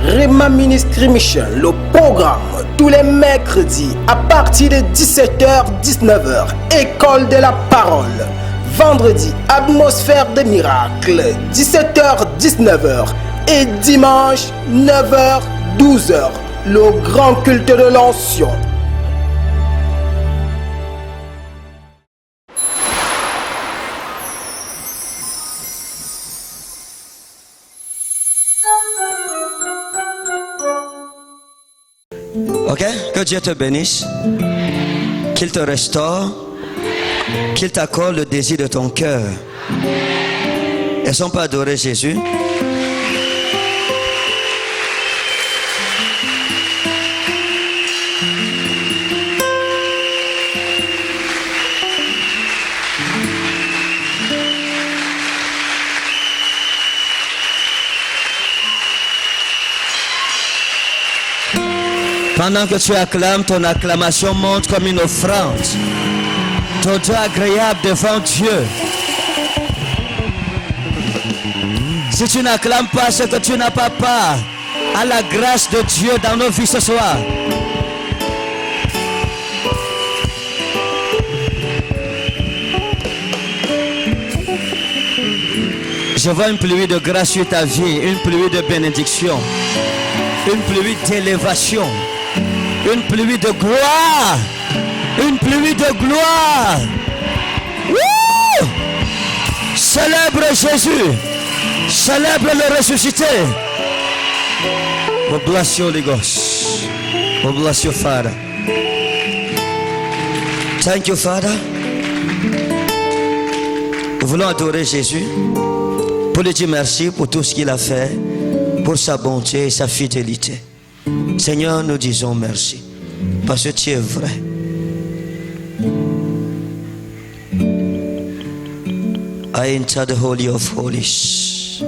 Rema Ministry Mission, le programme tous les mercredis à partir de 17h-19h, École de la Parole. Vendredi, Atmosphère de Miracle, 17h-19h. Et dimanche, 9h-12h, le grand culte de l'onction. Ok? Que Dieu te bénisse, qu'il te restaure, qu'il t'accorde le désir de ton cœur. Est-ce qu'on peut adorer Jésus? Pendant que tu acclames, ton acclamation monte comme une offrande. Ton Dieu agréable devant Dieu. Si tu n'acclames pas, c'est que tu n'as pas part à la grâce de Dieu dans nos vies ce soir. Je vois une pluie de grâce sur ta vie, une pluie de bénédiction, une pluie d'élévation, une pluie de gloire, une pluie de gloire. Wouh! Célèbre Jésus, célèbre le ressuscité. We bless you, Holy Ghost. We bless you, Father. Thank you, Father. Nous voulons adorer Jésus pour lui dire merci pour tout ce qu'il a fait, pour sa bonté et sa fidélité. Seigneur, nous disons merci parce que tu es vrai. I enter the Holy of Holies.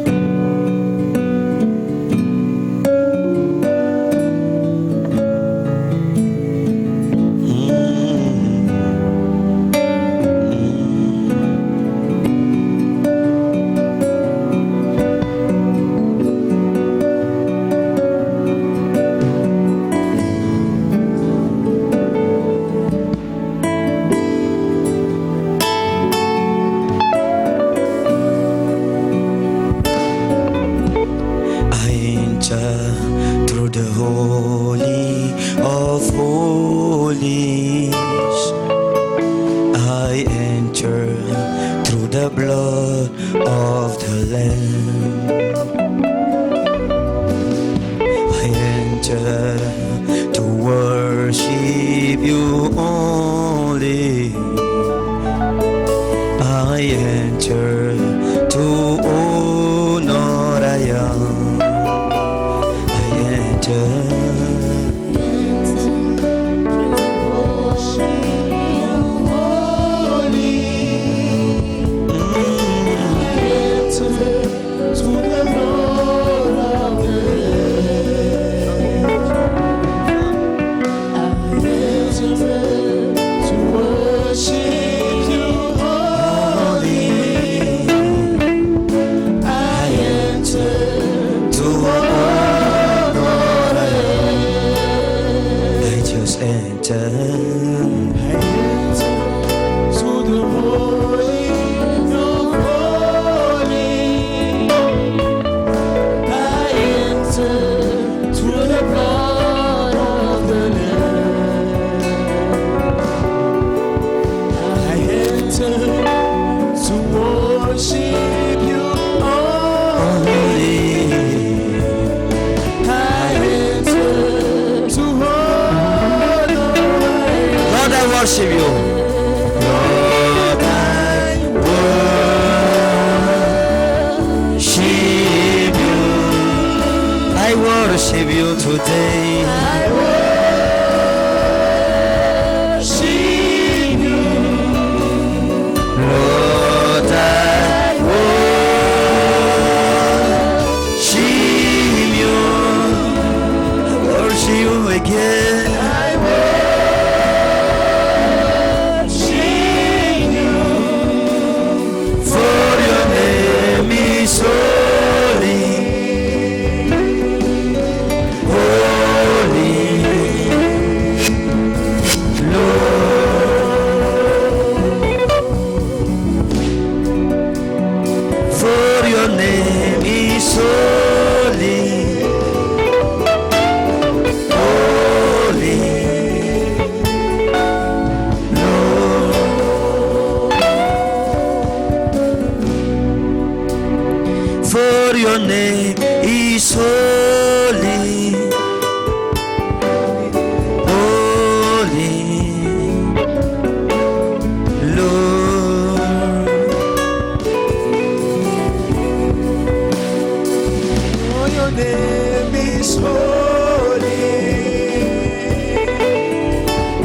is holy.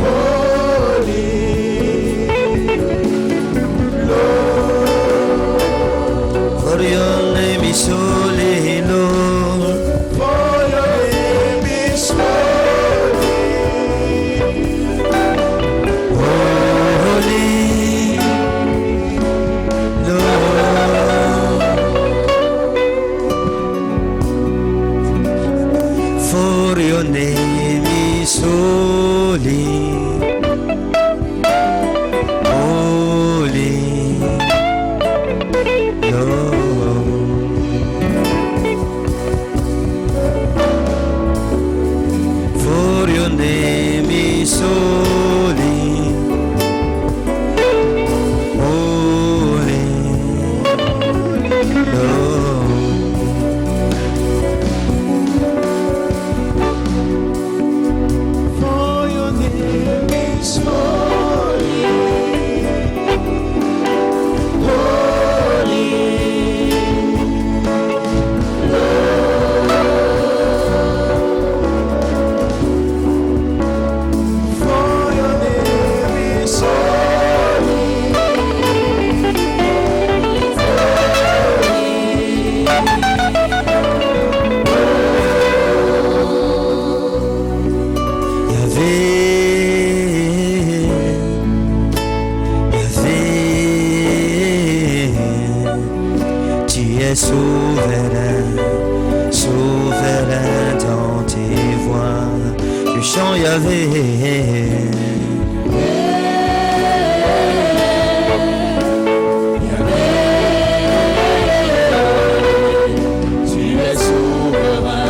Holy. Lord. For your name is holy, Lord. For your name is holy. Holy, Lord. For your name is holy. Holy, Lord. For your name is holy. Holy, Lord. For your name is holy. Holy. For your name is Tu es souverain, souverain dans tes voies. Tu chantes Yahvé. Tu es souverain,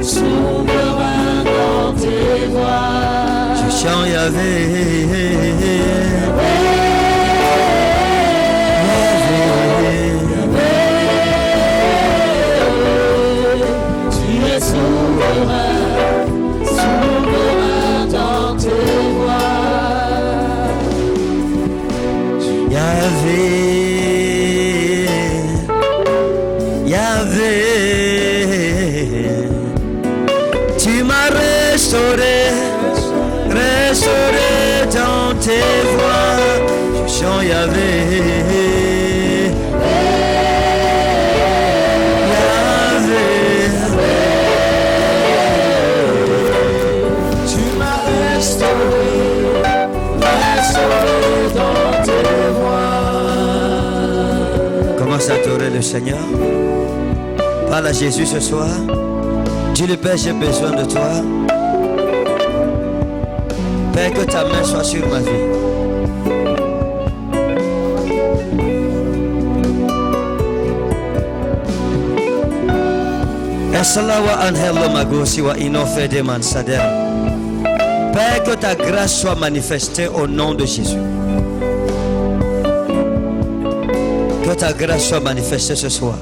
souverain dans tes voies. Tu chantes Yahvé. Tu es souverain, souverain dans tes voies. Yahvé, Yahvé, tu m'as restauré, restauré dans tes voies. Je chante Yahvé. Yahvé, Tu m'as restauré, restauré dans tes voies. commence à adorer le Seigneur. Parle à Jésus ce soir. Dis-le, Père, j'ai besoin de toi. Père, que ta main soit sur ma vie. Esalawa anhelo magosi wa inofede mansader. Père, que ta grâce soit manifestée au nom de Jésus. Que ta grâce soit manifestée ce soir.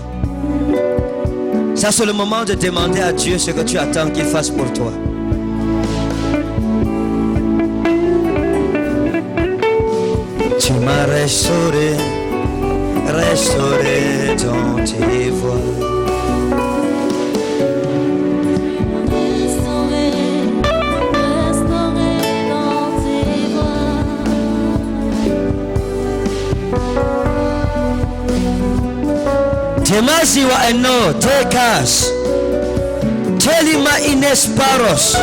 Ça, c'est le moment de demander à Dieu ce que tu attends qu'il fasse pour toi. Tu m'as restauré, restauré dans tes voies. Restauré, restauré dans tes voies. Temasi wa eno tekas. Telima inesparos.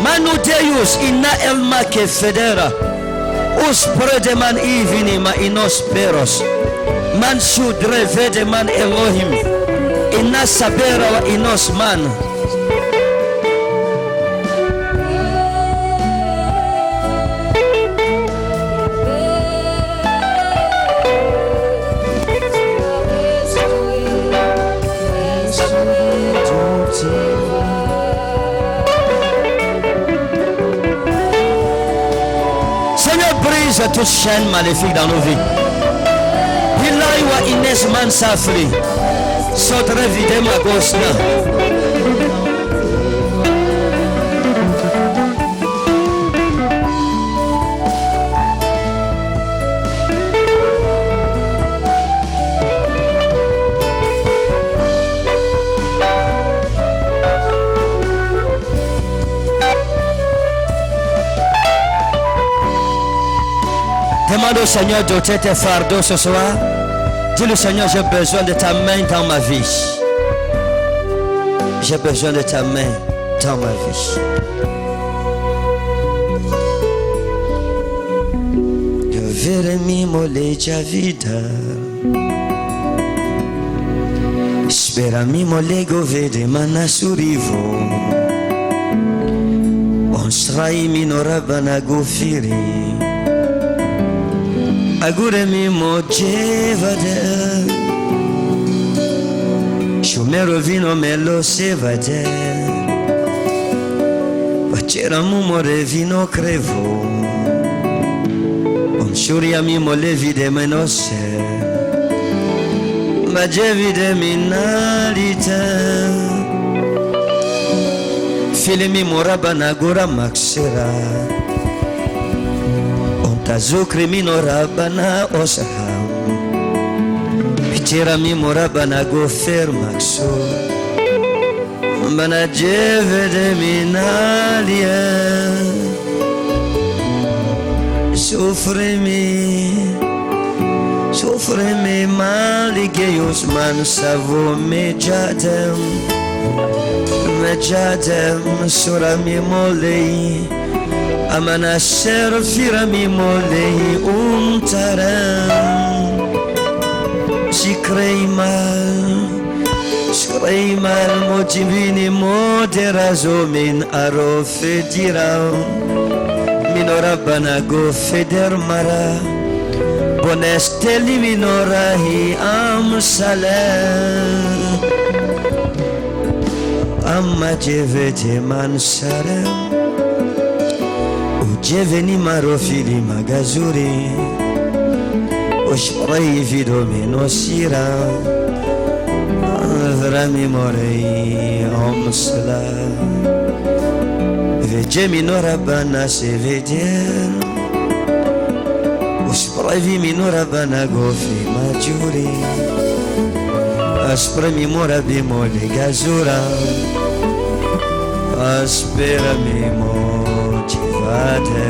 Manuteus ina elma ke federa. Us predeman ivini ma inosperos. Man shudre vedeman Elohim. Ina sabera wa inosman. Seigneur, brise toute chaîne maléfique dans nos vies. Hilaiwa Inès Mansafri. Sotre videma gosna. Demande au Seigneur d'ôter tes fardeaux ce soir. Dis le Seigneur, j'ai besoin de ta main dans ma vie. J'ai besoin de ta main dans ma vie. Veremi moleja vida. Sperami molego vede manasurivo. Onstrai minorabana gofiri. Aguremi mojevade. Shumero vino melo sevade. C'eramu more vino crevo. Shuriami mole vide menose. Maje vide minalita. Filimi morabana gora maxera. Ontazo crimino rabana osaham. C'erami morabana go fermaxo. Manaje vide minalia. Soffremi maligayos man savo mejadem surami molei amana serfirami molei tarem si crei mal motivini moderazo min arofe diram minorabana go feder mara bonesteli minorahi am salam amma jevete mansarem ujeveni marofili magazuri oshrai vido minosira vrami morei am salam vege minorabana se veder Uspravi minorabana gofi majuri Asprami morabi mole gazura Asperami motivate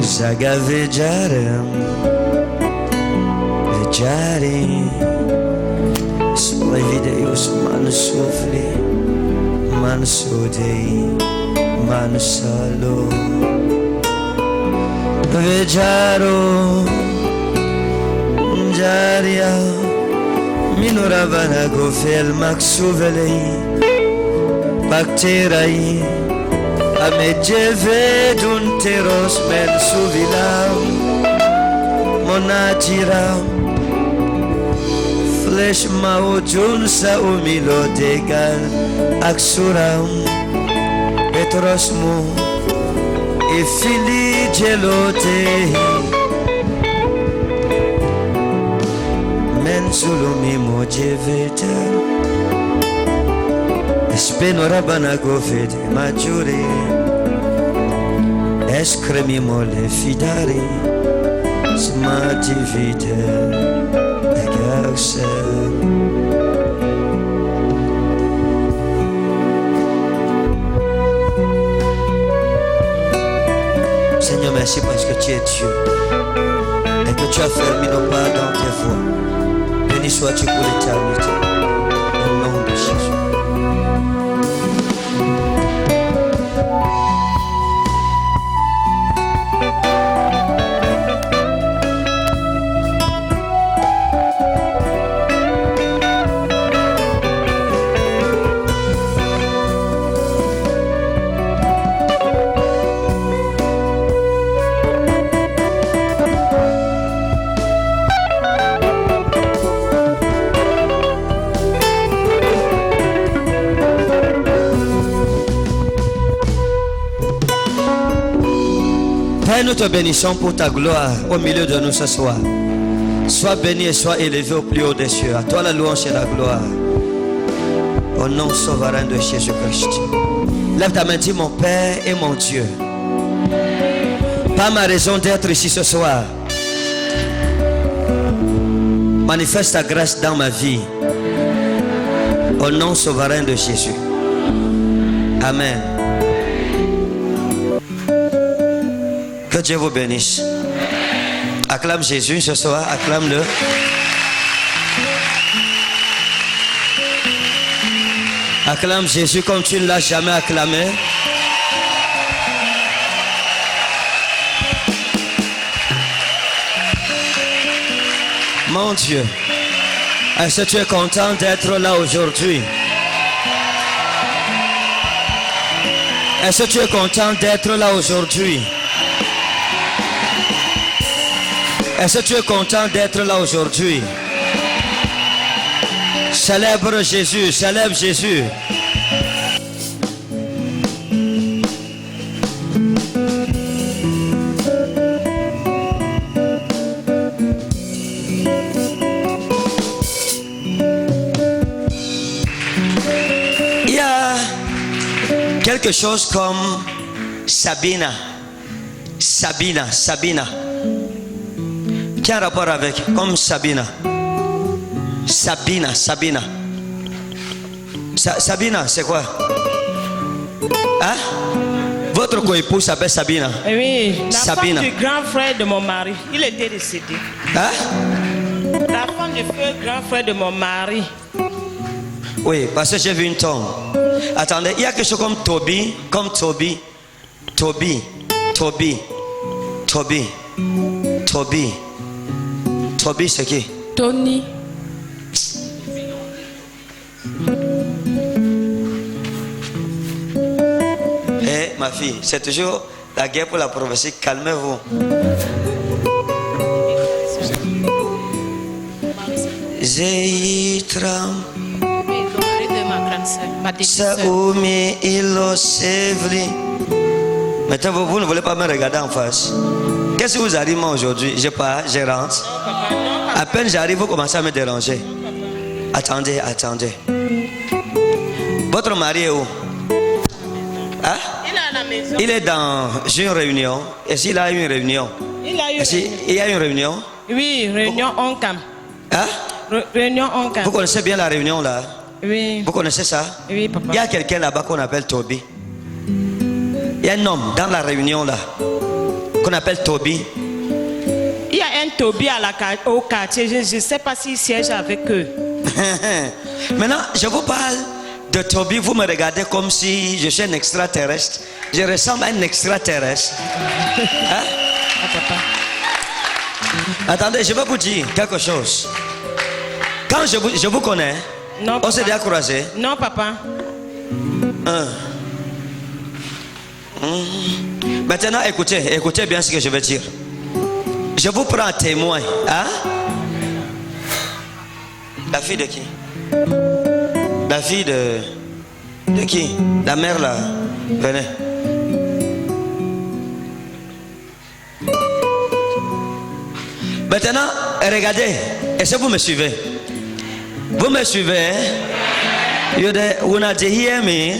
Zaga vejarem Vejari Spravi deus mansufli Mansudei Mansalo Vejaro Jaria Minorabana gofel maxuvelei Bacterai Amejeve dunteros men suvilam Monatira Flesh maujun sa umilo degal Aksuram Petrosmu E fili gelote Men sulumi mojevete Espeno rabana gofete majuri Escremi mole fidari Smati vite Egarse Seigneur, merci parce que tu es Dieu et que tu as fermé nos pas dans tes voies. Béni sois-tu pour l'éternité. Au nom de Jésus. Père, nous te bénissons pour ta gloire au milieu de nous ce soir. Sois béni et sois élevé au plus haut des cieux. À toi la louange et la gloire. Au nom souverain de Jésus-Christ. Lève ta main, dis mon Père et mon Dieu. Pas ma raison d'être ici ce soir. Manifeste ta grâce dans ma vie. Au nom souverain de Jésus. Amen. Que Dieu vous bénisse. Acclame Jésus ce soir, acclame-le. Acclame Jésus comme tu ne l'as jamais acclamé. Mon Dieu, est-ce que tu es content d'être là aujourd'hui? Est-ce que tu es content d'être là aujourd'hui? Est-ce que tu es content d'être là aujourd'hui? Célèbre Jésus, célèbre Jésus. Il y a quelque chose comme Sabina. Qui a un rapport avec, comme Sabina, c'est quoi? Hein? Votre coépoux s'appelle Sabina. Oui, la Sabina. femme du grand frère de mon mari. Il était décédé. Hein? La femme du grand frère de mon mari. Oui, parce que j'ai vu une tombe. Attendez, il y a quelque chose comme Toby. Toby, c'est qui? Tony. Eh, ma fille, c'est toujours la guerre pour la prophétie. Calmez-vous. Zeitram Saoumi Ilo Sevli. Maintenant, vous ne voulez pas me regarder en face. Qu'est-ce qui vous arrive moi aujourd'hui? Je pars, je rentre. À peine j'arrive, vous commencez à me déranger. Attendez. Votre mari est où? Hein? Il est à la maison. Il est dans une réunion. Est-ce qu'il a une réunion? Il a eu. Il y a une réunion? Oui, réunion Oncam. Hein? Réunion Oncam. Vous connaissez bien la réunion là? Oui. Vous connaissez ça? Oui, papa. Il y a quelqu'un là-bas qu'on appelle Toby. Il y a un homme dans la réunion là qu'on appelle Toby. Il y a un Toby au quartier. Je ne sais pas s'il siège avec eux. Maintenant, je vous parle de Toby. Vous me regardez comme si je suis un extraterrestre. Je ressemble à un extraterrestre. Hein? Ah, papa. Attendez, je vais vous dire quelque chose. Quand je vous connais, Non, on s'est papa. déjà croisés. Non, papa. Maintenant, écoutez bien ce que je vais dire. Je vous prends à témoin. Hein? La fille de qui? La fille de qui? La mère là. Venez. Maintenant, regardez. Est-ce que vous me suivez? Vous me suivez? Hein? You wanna hear me?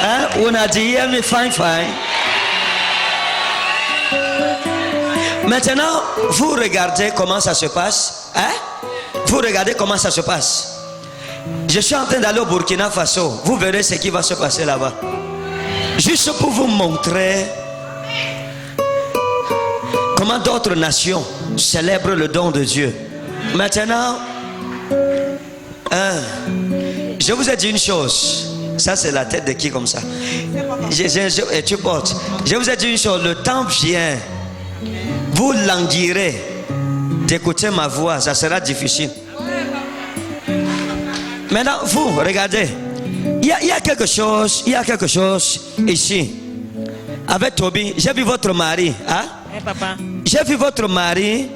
Hein? Wanna hear me? Fine. Maintenant, vous regardez comment ça se passe. Hein? Vous regardez comment ça se passe. Je suis en train d'aller au Burkina Faso. Vous verrez ce qui va se passer là-bas. Juste pour vous montrer comment d'autres nations célèbrent le don de Dieu. Maintenant, je vous ai dit une chose. Ça, c'est la tête de qui comme ça? Et tu portes. Je vous ai dit une chose. Le temps vient. Vous languirez d'écouter ma voix. Ça sera difficile. Maintenant, vous, regardez. Il y a quelque chose ici. Avec Toby, j'ai vu votre mari. Hein? Hein, papa. J'ai vu votre mari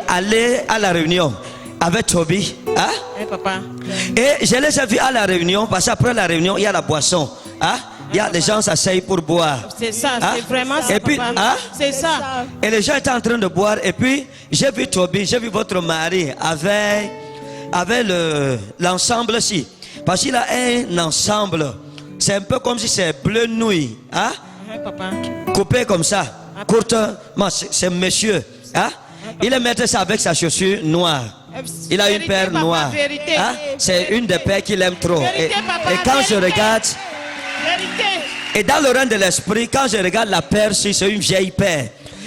aller à la réunion avec Toby. Hein? Hein, papa. Et je les ai vus à la réunion, parce qu'après la réunion, il y a la boisson. Hein? Il y a les gens s'asseyent pour boire. C'est ça, Hein? c'est vraiment ça, Et puis, papa. hein? C'est ça. Et les gens étaient en train de boire. Et puis, j'ai vu Toby, j'ai vu votre mari avec l'ensemble-ci. Parce qu'il a un ensemble. C'est un peu comme si c'est bleu nuit. Hein? Hein, papa. Coupé comme ça. Courte. C'est monsieur. Hein? Il est mettre ça avec sa chaussure noire. Il a une Vérité, paire papa, noire. vérité. Hein? C'est une des paires qu'il aime trop. Vérité, papa, et quand je vérité. regarde, Vérité. Et dans le règne de l'esprit, quand je regarde la paire, c'est une vieille paire.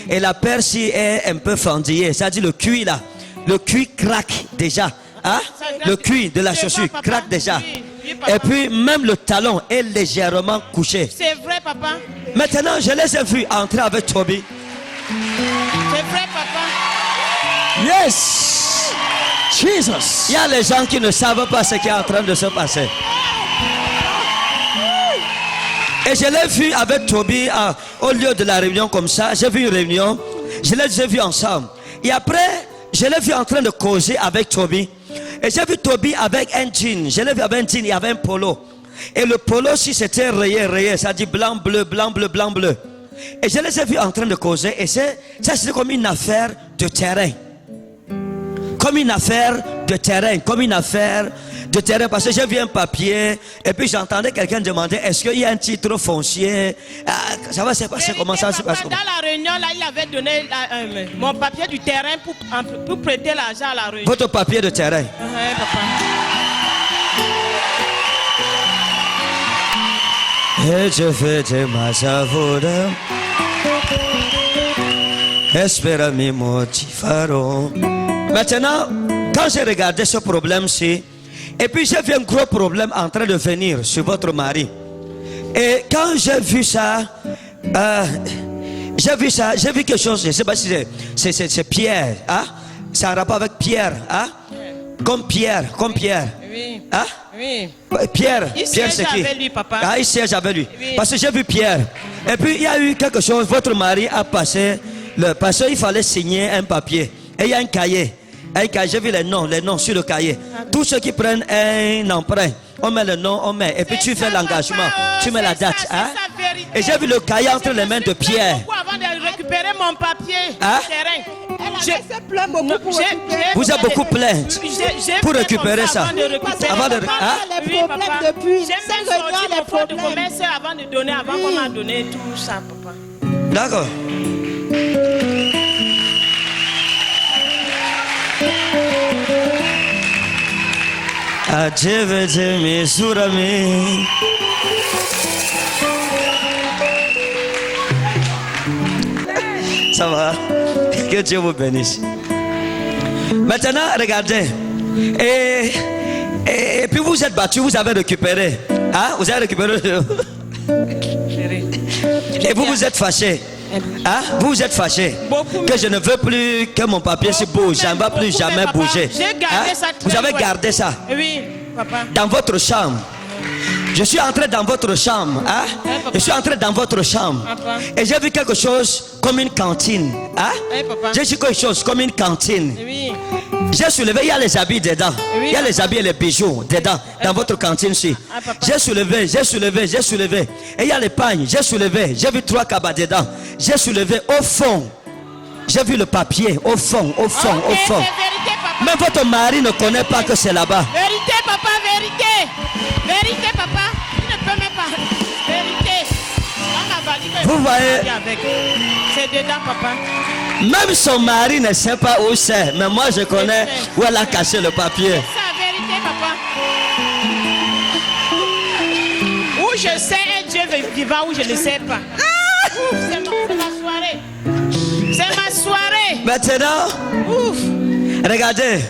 Et la paire est un peu fendillée. C'est-à-dire le cuir là. Le cuir craque déjà. Hein? Le cuir de la chaussure craque déjà. Et puis même le talon est légèrement couché. C'est vrai, papa. Maintenant, je les ai vus entrer avec Toby. C'est vrai, papa. Yes! Jesus! Il y a les gens qui ne savent pas ce qui est en train de se passer. Et je l'ai vu avec Toby au lieu de la réunion comme ça. J'ai vu une réunion. Je les ai vus ensemble. Et après, je l'ai vu en train de causer avec Toby. Et j'ai vu Toby avec un jean. Je l'ai vu avec un jean, il y avait un polo. Et le polo, si c'était rayé, ça dit blanc, bleu, blanc, bleu, blanc, bleu. Et je les ai vus en train de causer. Et ça, c'était comme une affaire de terrain. Comme une affaire de terrain. Comme une affaire de terrain. Parce que j'ai vu un papier. Et puis j'entendais quelqu'un demander, est-ce qu'il y a un titre foncier? Ça va se passer comment ça se passe? Dans la réunion, là, il avait donné mon papier du terrain pour prêter l'argent à la réunion. Votre papier de terrain. Oui, papa. Et je fais de ma savoude. Espera mi motivaro. Maintenant, quand j'ai regardé ce problème-ci, et puis j'ai vu un gros problème en train de venir sur votre mari. Et quand j'ai vu ça, j'ai vu quelque chose, je ne sais pas si c'est Pierre, hein? C'est un rapport avec Pierre, hein? Comme Pierre. Oui. Hein? Oui. Pierre, Il c'est siège qui? avec lui, papa. Ah, il siège avec lui. Oui. Parce que j'ai vu Pierre. Et puis il y a eu quelque chose, votre mari a passé, parce qu'il fallait signer un papier. Et il y a un cahier. J'ai vu les noms sur le cahier. Tous ceux qui prennent un emprunt, on met le nom, on met. Et puis tu fais l'engagement, tu mets la date. Hein? Et j'ai vu le cahier entre les mains de Pierre. Avant de récupérer mon papier Hein? terrain. Vous avez beaucoup plainte pour récupérer ça. Avant de, hein? Oui, papa. J'ai même sorti mon fonds de commerce avant de donner, avant qu'on m'a donné tout ça, papa. D'accord. Ajevete mi surami. Ça va? Que Dieu vous bénisse. Maintenant, regardez. Et puis vous êtes battu, vous avez récupéré. Hein? Vous avez récupéré. Et vous êtes fâché. Hein? Vous êtes fâché que je ne veux plus que mon papier se bouge. Ça ne va plus jamais bouger. J'ai gardé ça. Vous avez gardé ça Oui, papa. dans votre chambre. Je suis entré dans votre chambre. Hein? Je suis entré dans votre chambre. Papa. Et j'ai vu quelque chose comme une cantine. Hein? Oui, papa. J'ai vu quelque chose comme une cantine. Oui. J'ai soulevé, il y a les habits dedans. Oui, Il y a les habits et les bijoux dedans, dans votre cantine-ci. papa. J'ai soulevé. Et il y a les pagnes, j'ai soulevé. J'ai vu 3 cabas dedans. J'ai soulevé au fond. J'ai vu le papier au fond. Ok, c'est vérité, papa. Même votre mari ne connaît pas que c'est là-bas. Vérité, papa, vérité. Vérité, papa. Tu ne peux même pas. Vérité. On m'a validé que Vous je voyez? suis avec. C'est dedans, papa. Même son mari ne sait pas où c'est. Mais moi, je connais où elle a caché le papier. C'est la vérité, papa. Où je sais un Dieu vivant, où je ne sais pas. Ouf, c'est ma soirée. C'est ma soirée. Maintenant, Ouf. regardez.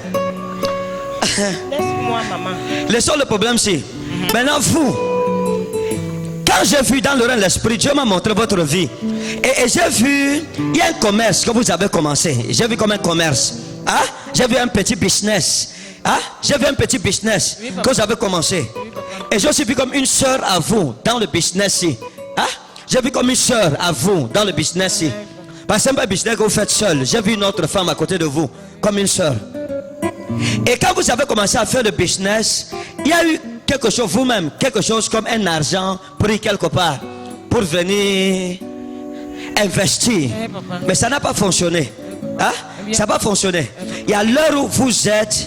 Laisse-moi, maman. Laissons le problème ici. Maintenant, vous, quand j'ai vu dans le règne de l'esprit, Dieu m'a montré votre vie. Et j'ai vu, il y a un commerce que vous avez commencé. J'ai vu comme un commerce. Hein? J'ai vu un petit business. Hein? J'ai vu un petit business que vous avez commencé. Et j'ai aussi vu comme une soeur à vous dans le business-ci. Hein? J'ai vu comme une soeur à vous dans le business-ci. Parce que c'est pas un business que vous faites seul. J'ai vu une autre femme à côté de vous, comme une soeur. Et quand vous avez commencé à faire le business, il y a eu quelque chose, vous-même, quelque chose comme un argent pris quelque part pour venir investir. Mais ça n'a pas fonctionné. Hein? Ça n'a pas fonctionné. Et à l'heure où vous êtes,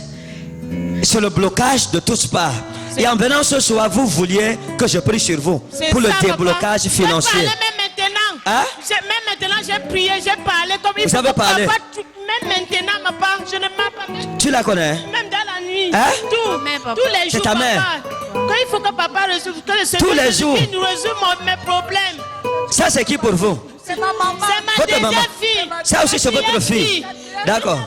c'est le blocage de toutes parts. Et en venant ce soir, vous vouliez que je prie sur vous pour le déblocage financier. Même maintenant, Hein? même maintenant, j'ai prié, j'ai parlé comme il Vous avez parlé? Même maintenant, papa, je ne m'en pas. Tu la connais? Même dans la nuit. Hein? Tous les jours. C'est ta mère. Papa. Quand il faut que papa résolve, que le Tous les Seigneur jours. nous résout mes problèmes. Ça, c'est qui pour vous? C'est ma maman. C'est ma Votre deuxième maman. fille. Ça aussi, c'est votre fille. D'accord.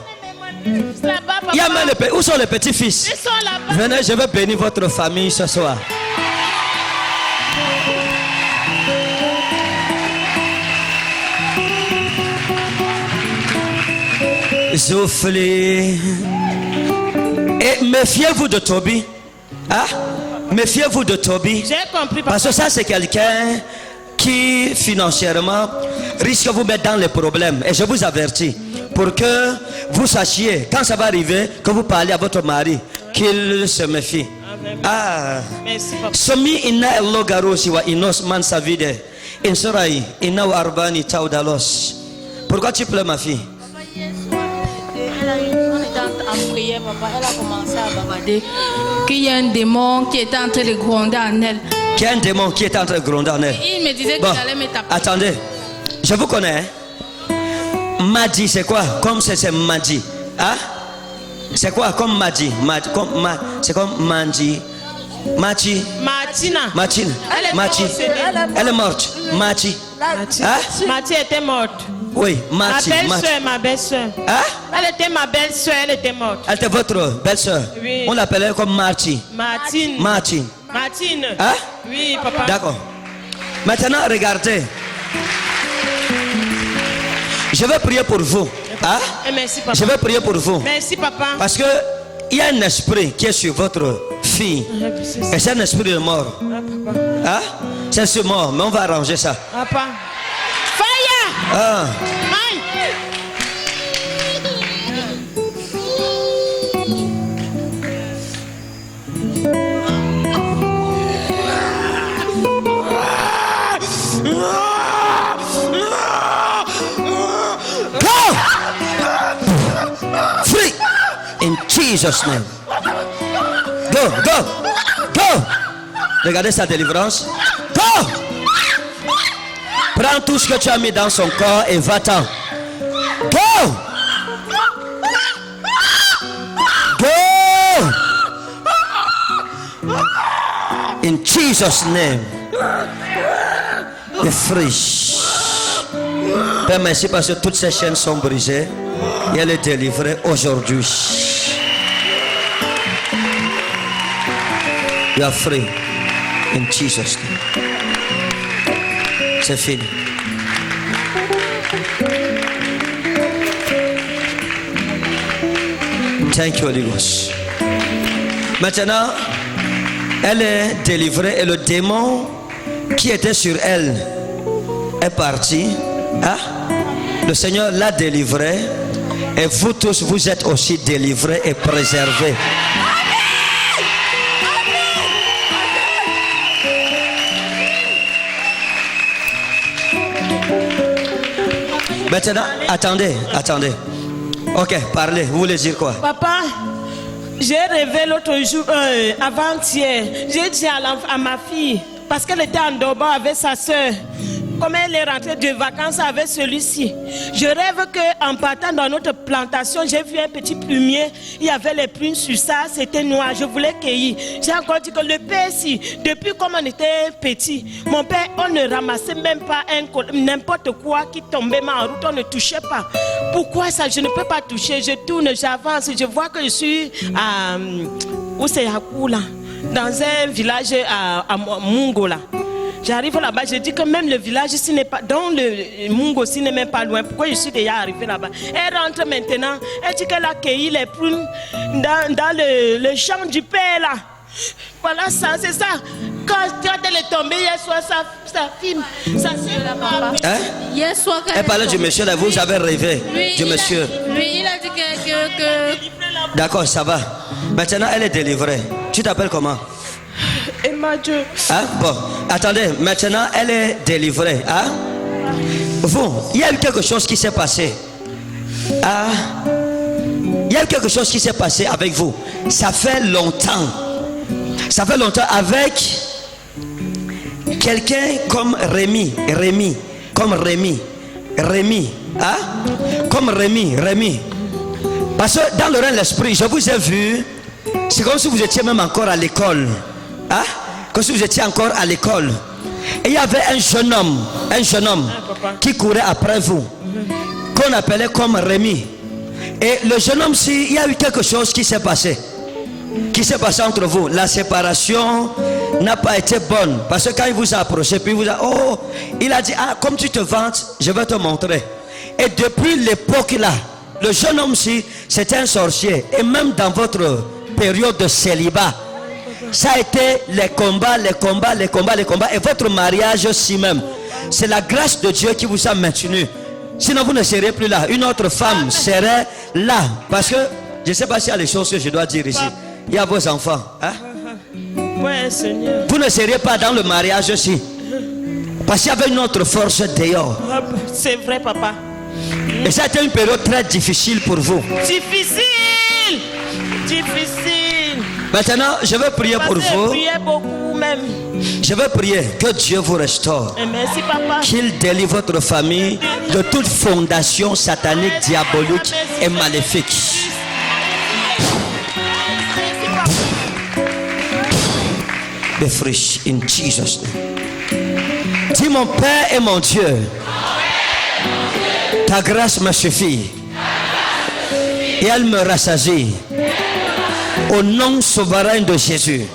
Là-bas, papa. Il y a même où sont les petits-fils? Ils sont là-bas. Venez, je vais bénir votre famille ce soir. Soufflez. Et méfiez-vous de Toby. Hein? Méfiez-vous de Toby. J'ai compris, papa. Parce que ça, c'est quelqu'un qui, financièrement, risque de vous mettre dans les problèmes. Et je vous avertis, pour que vous sachiez, quand ça va arriver, que vous parlez à votre mari, qu'il se méfie. Ah. Merci, papa. Somi inna ello garosi wa inos man savide. Insorai inna wa arbani taudalos. Pourquoi tu pleures, ma fille? On était en prière, papa. Elle a commencé à bavarder. Qu'il y a un démon qui était en train de gronder en elle. Qu'il y a un démon qui est en train de gronder en elle. Il me disait Bon, qu'il allait me taper. attendez, je vous connais. Hein? Madi, c'est quoi? Comme c'est Madi. Hein? C'est quoi comme Madi? C'est comme Madi. Machi. Martina. Martine. Elle est Machi. possédée. Elle est morte. Machi. Hein? Martine était morte. Oui, Machi. Ma belle-soeur. Hein? Elle était ma belle-soeur, elle était morte. Elle était votre belle-soeur. Oui. On l'appelait comme Marchi. Martine. Martine. Martine. Hein? Oui, papa. D'accord. Maintenant, regardez. Je vais prier pour vous. Hein? Et merci, papa. Je vais prier pour vous. Merci, papa. Parce que il y a un esprit qui est sur votre fille. Et c'est un esprit de mort. Hein? C'est sur mort, mais on va arranger ça. Papa. Fire! Ah. Aïe! Go! Free! In Jesus' name. Go, go, go! Regardez sa délivrance. Go! Prends tout ce que tu as mis dans son corps et va-t'en. Go! Go! In Jesus' name. The free. Père, merci parce que toutes ces chaînes sont brisées et elle est délivrée aujourd'hui. You are free in Jesus' name. C'est fini. Thank you, Holy Ghost. Maintenant, elle est délivrée et le démon qui était sur elle est parti. Hein? Le Seigneur l'a délivrée et vous tous, vous êtes aussi délivrés et préservés. Maintenant, attendez. Ok, parlez. Vous voulez dire quoi? Papa, j'ai rêvé l'autre jour, avant-hier. J'ai dit à ma fille, parce qu'elle était en Doba avec sa soeur. Comme elle est rentrée de vacances avec celui-ci, je rêve qu'en partant dans notre plantation, j'ai vu un petit plumier. Il y avait les prunes sur ça, c'était noir. Je voulais cueillir. J'ai encore dit que le père, si, depuis comme on était petit, mon père, on ne ramassait même pas n'importe quoi qui tombait en route, on ne touchait pas. Pourquoi ça? Je ne peux pas toucher. Je tourne, j'avance, je vois que je suis à. Où c'est Yakoula? Dans un village à Mungo là. J'arrive là-bas, je dis que même le village ici n'est pas, dont le Mungo aussi n'est même pas loin. Pourquoi je suis déjà arrivé là-bas? Elle rentre maintenant, elle dit qu'elle a cueilli les prunes dans le champ du père là. Voilà ça, c'est ça. Quand elle est tombée hier soir, sa fille, ça s'est là-bas. Hein? Hier soir, quand Elle parlait du monsieur là, vous avez rêvé du monsieur. Lui, il a dit que... D'accord, ça va. Maintenant, elle est délivrée. Tu t'appelles comment? Emma Dieu. Hein? Bon, attendez, maintenant elle est délivrée. Hein? Vous, il y a eu quelque chose qui s'est passé. Ah, il y a eu quelque chose qui s'est passé avec vous. Ça fait longtemps. Ça fait longtemps avec quelqu'un comme Rémi. Hein? Comme Rémi. Parce que dans le règne de l'esprit, je vous ai vu. C'est comme si vous étiez même encore à l'école. Hein? Comme si vous étiez encore à l'école. Et il y avait un jeune homme qui courait après vous, qu'on appelait comme Rémi. Et le jeune homme, il y a eu quelque chose qui s'est passé. Qui s'est passé entre vous. La séparation n'a pas été bonne. Parce que quand il vous a approché, puis il a dit, ah, comme tu te vantes, je vais te montrer. Et depuis l'époque là, le jeune homme c'était un sorcier. Et même dans votre période de célibat, ça a été les combats. Et votre mariage aussi même. C'est la grâce de Dieu qui vous a maintenu. Sinon vous ne seriez plus là. Une autre femme serait là. Parce que, je ne sais pas s'il y a les choses que je dois dire ici. Il y a vos enfants. Hein? Ouais, Seigneur. Vous ne seriez pas dans le mariage aussi. Parce qu'il y avait une autre force dehors. C'est vrai, papa. Et ça a été une période très difficile pour vous. Difficile. Maintenant, je vais prier pour vous. Beaucoup même. Je vais prier que Dieu vous restaure. Merci, papa. Qu'il délivre votre famille de toute fondation satanique, diabolique et maléfique. Be free in Jesus' name. Dis mon Père et mon Dieu, ta grâce me suffit et elle me rassasie au nom souverain de Jésus.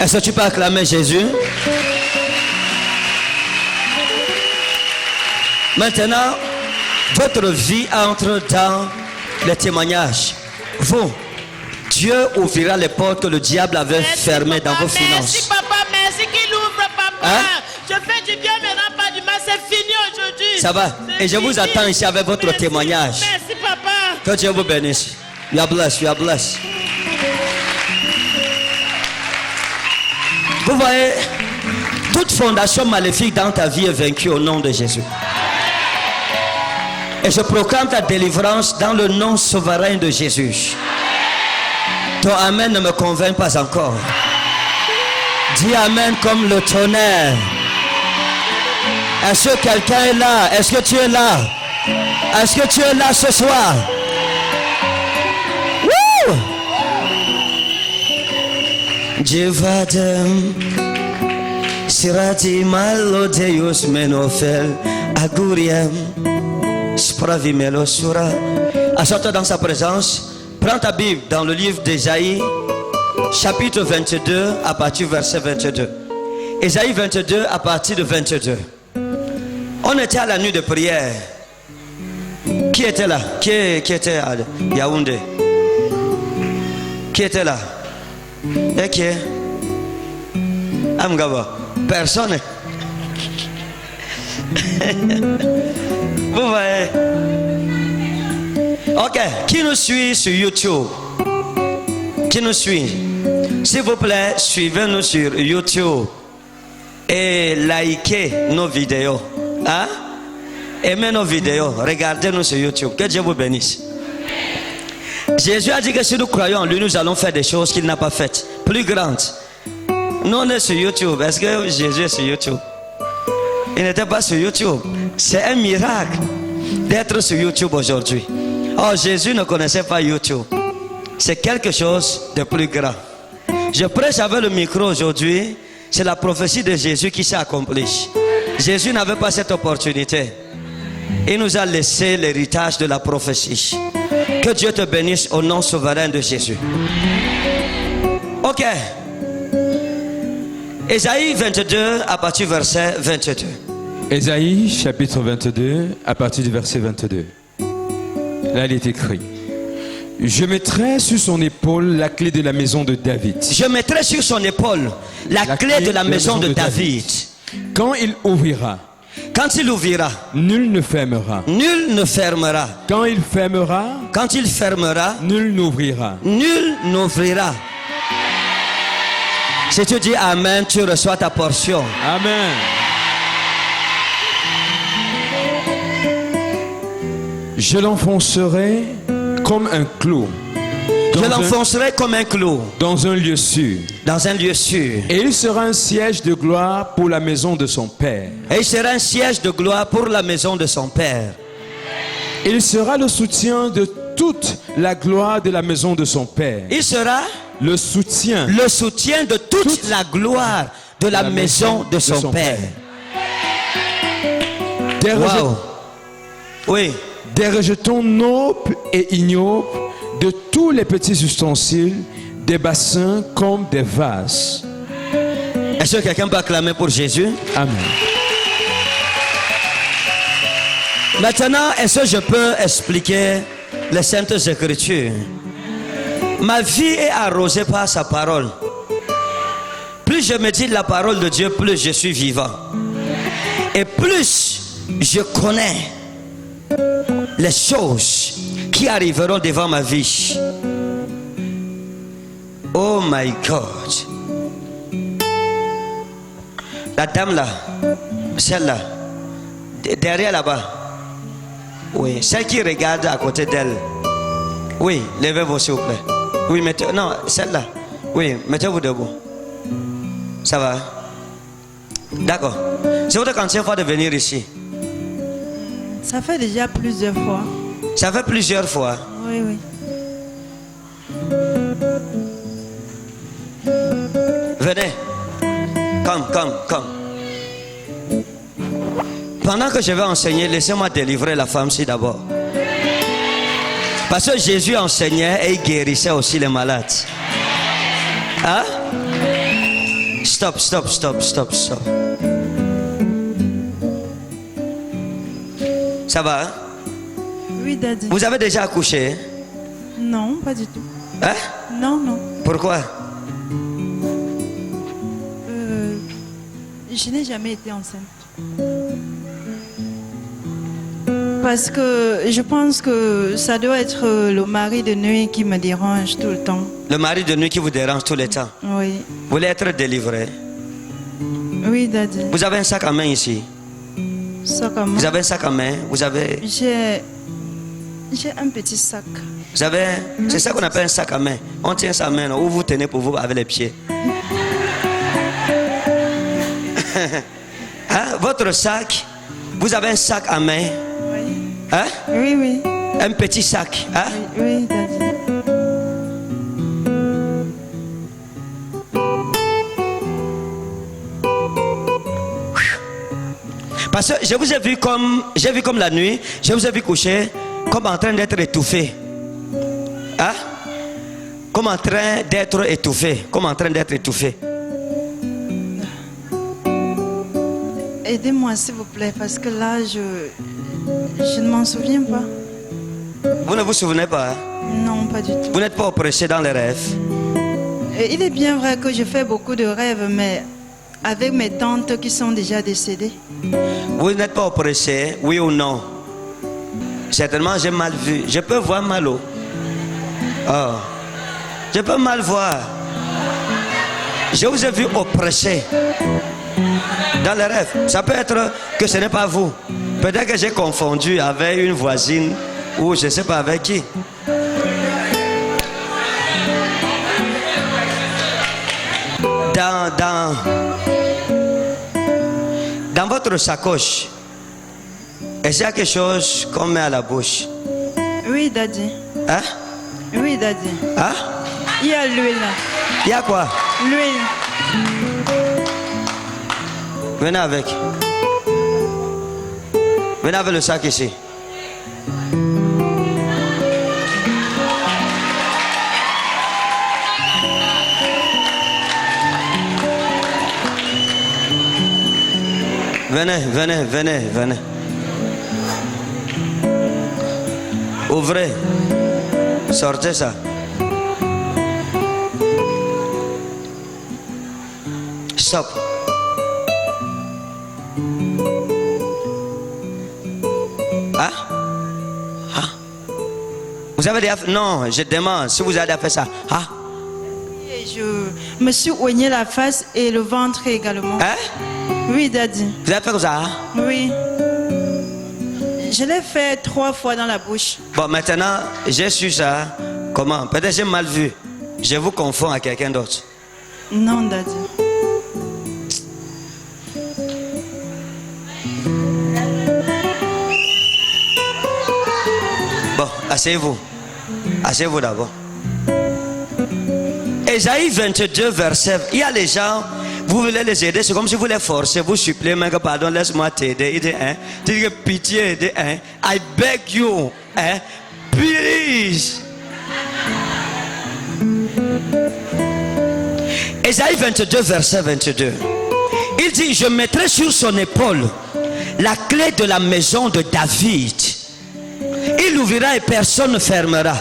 Est-ce que tu peux acclamer Jésus? Maintenant, votre vie entre dans les témoignages. Vous, Dieu ouvrira les portes que le diable avait fermées dans vos finances. Merci, papa. Merci qu'il ouvre, papa. Hein? Je fais du bien, maintenant pas du mal. C'est fini aujourd'hui. Ça va. Et je vous attends ici avec votre témoignage. Merci, papa. Que Dieu vous bénisse. You are blessed. You are blessed. Vous voyez, toute fondation maléfique dans ta vie est vaincue au nom de Jésus. Et je proclame ta délivrance dans le nom souverain de Jésus. Ton amen ne me convainc pas encore. Dis amen comme le tonnerre. Est-ce que quelqu'un est là? Est-ce que tu es là? Est-ce que tu es là ce soir? Woo! Jivadem Sirati Malodeus Menofel Aguriem Spravimelo Sura. Assois-toi dans sa présence. Prends ta Bible dans le livre d'Ésaïe, chapitre 22, à partir du verset 22. Ésaïe 22, à partir de 22. On était à la nuit de prière. Qui était là? Qui était à Yaoundé? Qui était là? Et qui est? Amgaba. Personne. Vous voyez? Ok, qui nous suit sur YouTube? Qui nous suit? S'il vous plaît, suivez-nous sur YouTube et likez nos vidéos. Hein? Aimez nos vidéos, regardez-nous sur YouTube. Que Dieu vous bénisse. Jésus a dit que si nous croyons en lui, nous allons faire des choses qu'il n'a pas faites, plus grandes. Nous on est sur YouTube. Est-ce que Jésus est sur YouTube? Il n'était pas sur YouTube. C'est un miracle d'être sur YouTube aujourd'hui. Oh, Jésus ne connaissait pas YouTube. C'est quelque chose de plus grand. Je prêche avec le micro aujourd'hui. C'est la prophétie de Jésus qui s'est accomplie. Jésus n'avait pas cette opportunité. Il nous a laissé l'héritage de la prophétie. Que Dieu te bénisse au nom souverain de Jésus. Ok. Ésaïe 22 à partir du verset 22. Ésaïe chapitre 22 à partir du verset 22. Là il est écrit: je mettrai sur son épaule la clé de la maison de David. Je mettrai sur son épaule la clé de la maison de David. Quand il ouvrira, nul ne fermera. Nul ne fermera. Quand il fermera, nul n'ouvrira. Si tu dis amen, tu reçois ta portion. Amen. Je l'enfoncerai comme un clou. Dans un lieu sûr. Et il sera un siège de gloire pour la maison de son Père. Il sera le soutien de toute la gloire de la maison de son Père. le soutien de toute la gloire de la maison de son Père. Wow. Oui. Des rejetons nobles et ignobles, de tous les petits ustensiles, des bassins comme des vases. Est-ce que quelqu'un peut acclamer pour Jésus? Amen. Maintenant, est-ce que je peux expliquer les Saintes Écritures? Ma vie est arrosée par sa parole. Plus je médite la parole de Dieu, plus je suis vivant. Et plus je connais les choses qui arriveront devant ma vie. Oh my God. La dame là, celle-là, derrière là-bas. Oui, celle qui regarde à côté d'elle. Oui, levez-vous s'il vous plaît. Oui, mettez, non, celle-là. Oui, mettez-vous debout. Ça va? D'accord. C'est votre quantième fois de venir ici? Ça fait déjà plusieurs fois. Ça fait plusieurs fois? Oui, oui. Venez. Come. Pendant que je vais enseigner, laissez-moi délivrer la femme-ci d'abord. Parce que Jésus enseignait et il guérissait aussi les malades. Hein? Stop. Ça va? Hein? Oui, Daddy. Vous avez déjà accouché? Non, pas du tout. Hein? Non. Pourquoi? Je n'ai jamais été enceinte. Parce que je pense que ça doit être le mari de nuit qui me dérange tout le temps. Le mari de nuit qui vous dérange tout le temps? Oui. Vous voulez être délivré? Oui, Daddy. Vous avez un sac à main ici? Sac à main. Vous avez un sac à main? Vous avez... J'ai un petit sac. Vous avez... C'est ça qu'on appelle un sac à main. On tient sa main, où vous tenez pour vous avec les pieds. Hein? Votre sac, vous avez un sac à main? Oui. Hein? Oui. Un petit sac, hein? Oui, Daddy. Parce que je vous ai vu comme la nuit, je vous ai vu coucher comme en train d'être étouffé. Hein? Comme en train d'être étouffé. Aidez-moi s'il vous plaît, parce que là, je ne m'en souviens pas. Vous ne vous souvenez pas? Hein? Non, pas du tout. Vous n'êtes pas oppressé dans les rêves? Et il est bien vrai que je fais beaucoup de rêves, mais avec mes tantes qui sont déjà décédées. Vous n'êtes pas oppressé, oui ou non? Certainement, j'ai mal vu. Je peux voir mal. Oh. Je peux mal voir. Je vous ai vu oppressé dans les rêves. Ça peut être que ce n'est pas vous. Peut-être que j'ai confondu avec une voisine ou je ne sais pas avec qui. Dans votre sacoche, est-ce qu'il y a quelque chose qu'on met à la bouche? Oui, Daddy. Hein? Oui, Daddy. Hein? Il y a l'huile. Il y a quoi? L'huile. Venez avec. Venez avec le sac ici. Venez. Ouvrez. Sortez ça. Stop. Ah? Vous avez déjà fait... Non, je demande si vous avez déjà fait ça. Ah? Et je me suis oigné la face et le ventre également. Hein? Oui, Daddy. Vous avez fait comme ça? Hein? Oui. Je l'ai fait 3 fois dans la bouche. Bon, maintenant, j'ai su ça. Comment? Peut-être j'ai mal vu. Je vous confonds à quelqu'un d'autre. Non, Daddy. Bon, asseyez-vous. Asseyez-vous d'abord. Et Ésaïe 22, verset. Il y a les gens, vous voulez les aider, c'est comme si vous les forcez, vous suppliez, mais que pardon, laisse-moi t'aider. Il dit, tu dis que pitié, il dit, I beg you, please. Ésaïe 22, verset 22. Il dit, je mettrai sur son épaule la clé de la maison de David. Il ouvrira et personne ne fermera.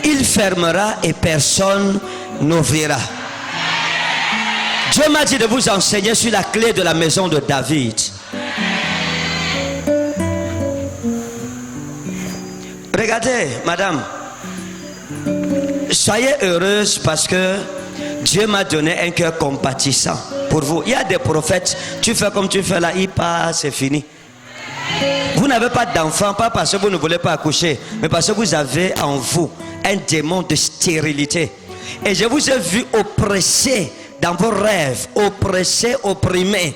Il fermera et personne n'ouvrira. Dieu m'a dit de vous enseigner sur la clé de la maison de David. Regardez, madame, soyez heureuse parce que Dieu m'a donné un cœur compatissant pour vous. Il y a des prophètes, tu fais comme tu fais là, il passe, c'est fini. Vous n'avez pas d'enfant, pas parce que vous ne voulez pas accoucher, mais parce que vous avez en vous un démon de stérilité. Et je vous ai vu oppressé dans vos rêves, oppressé, opprimé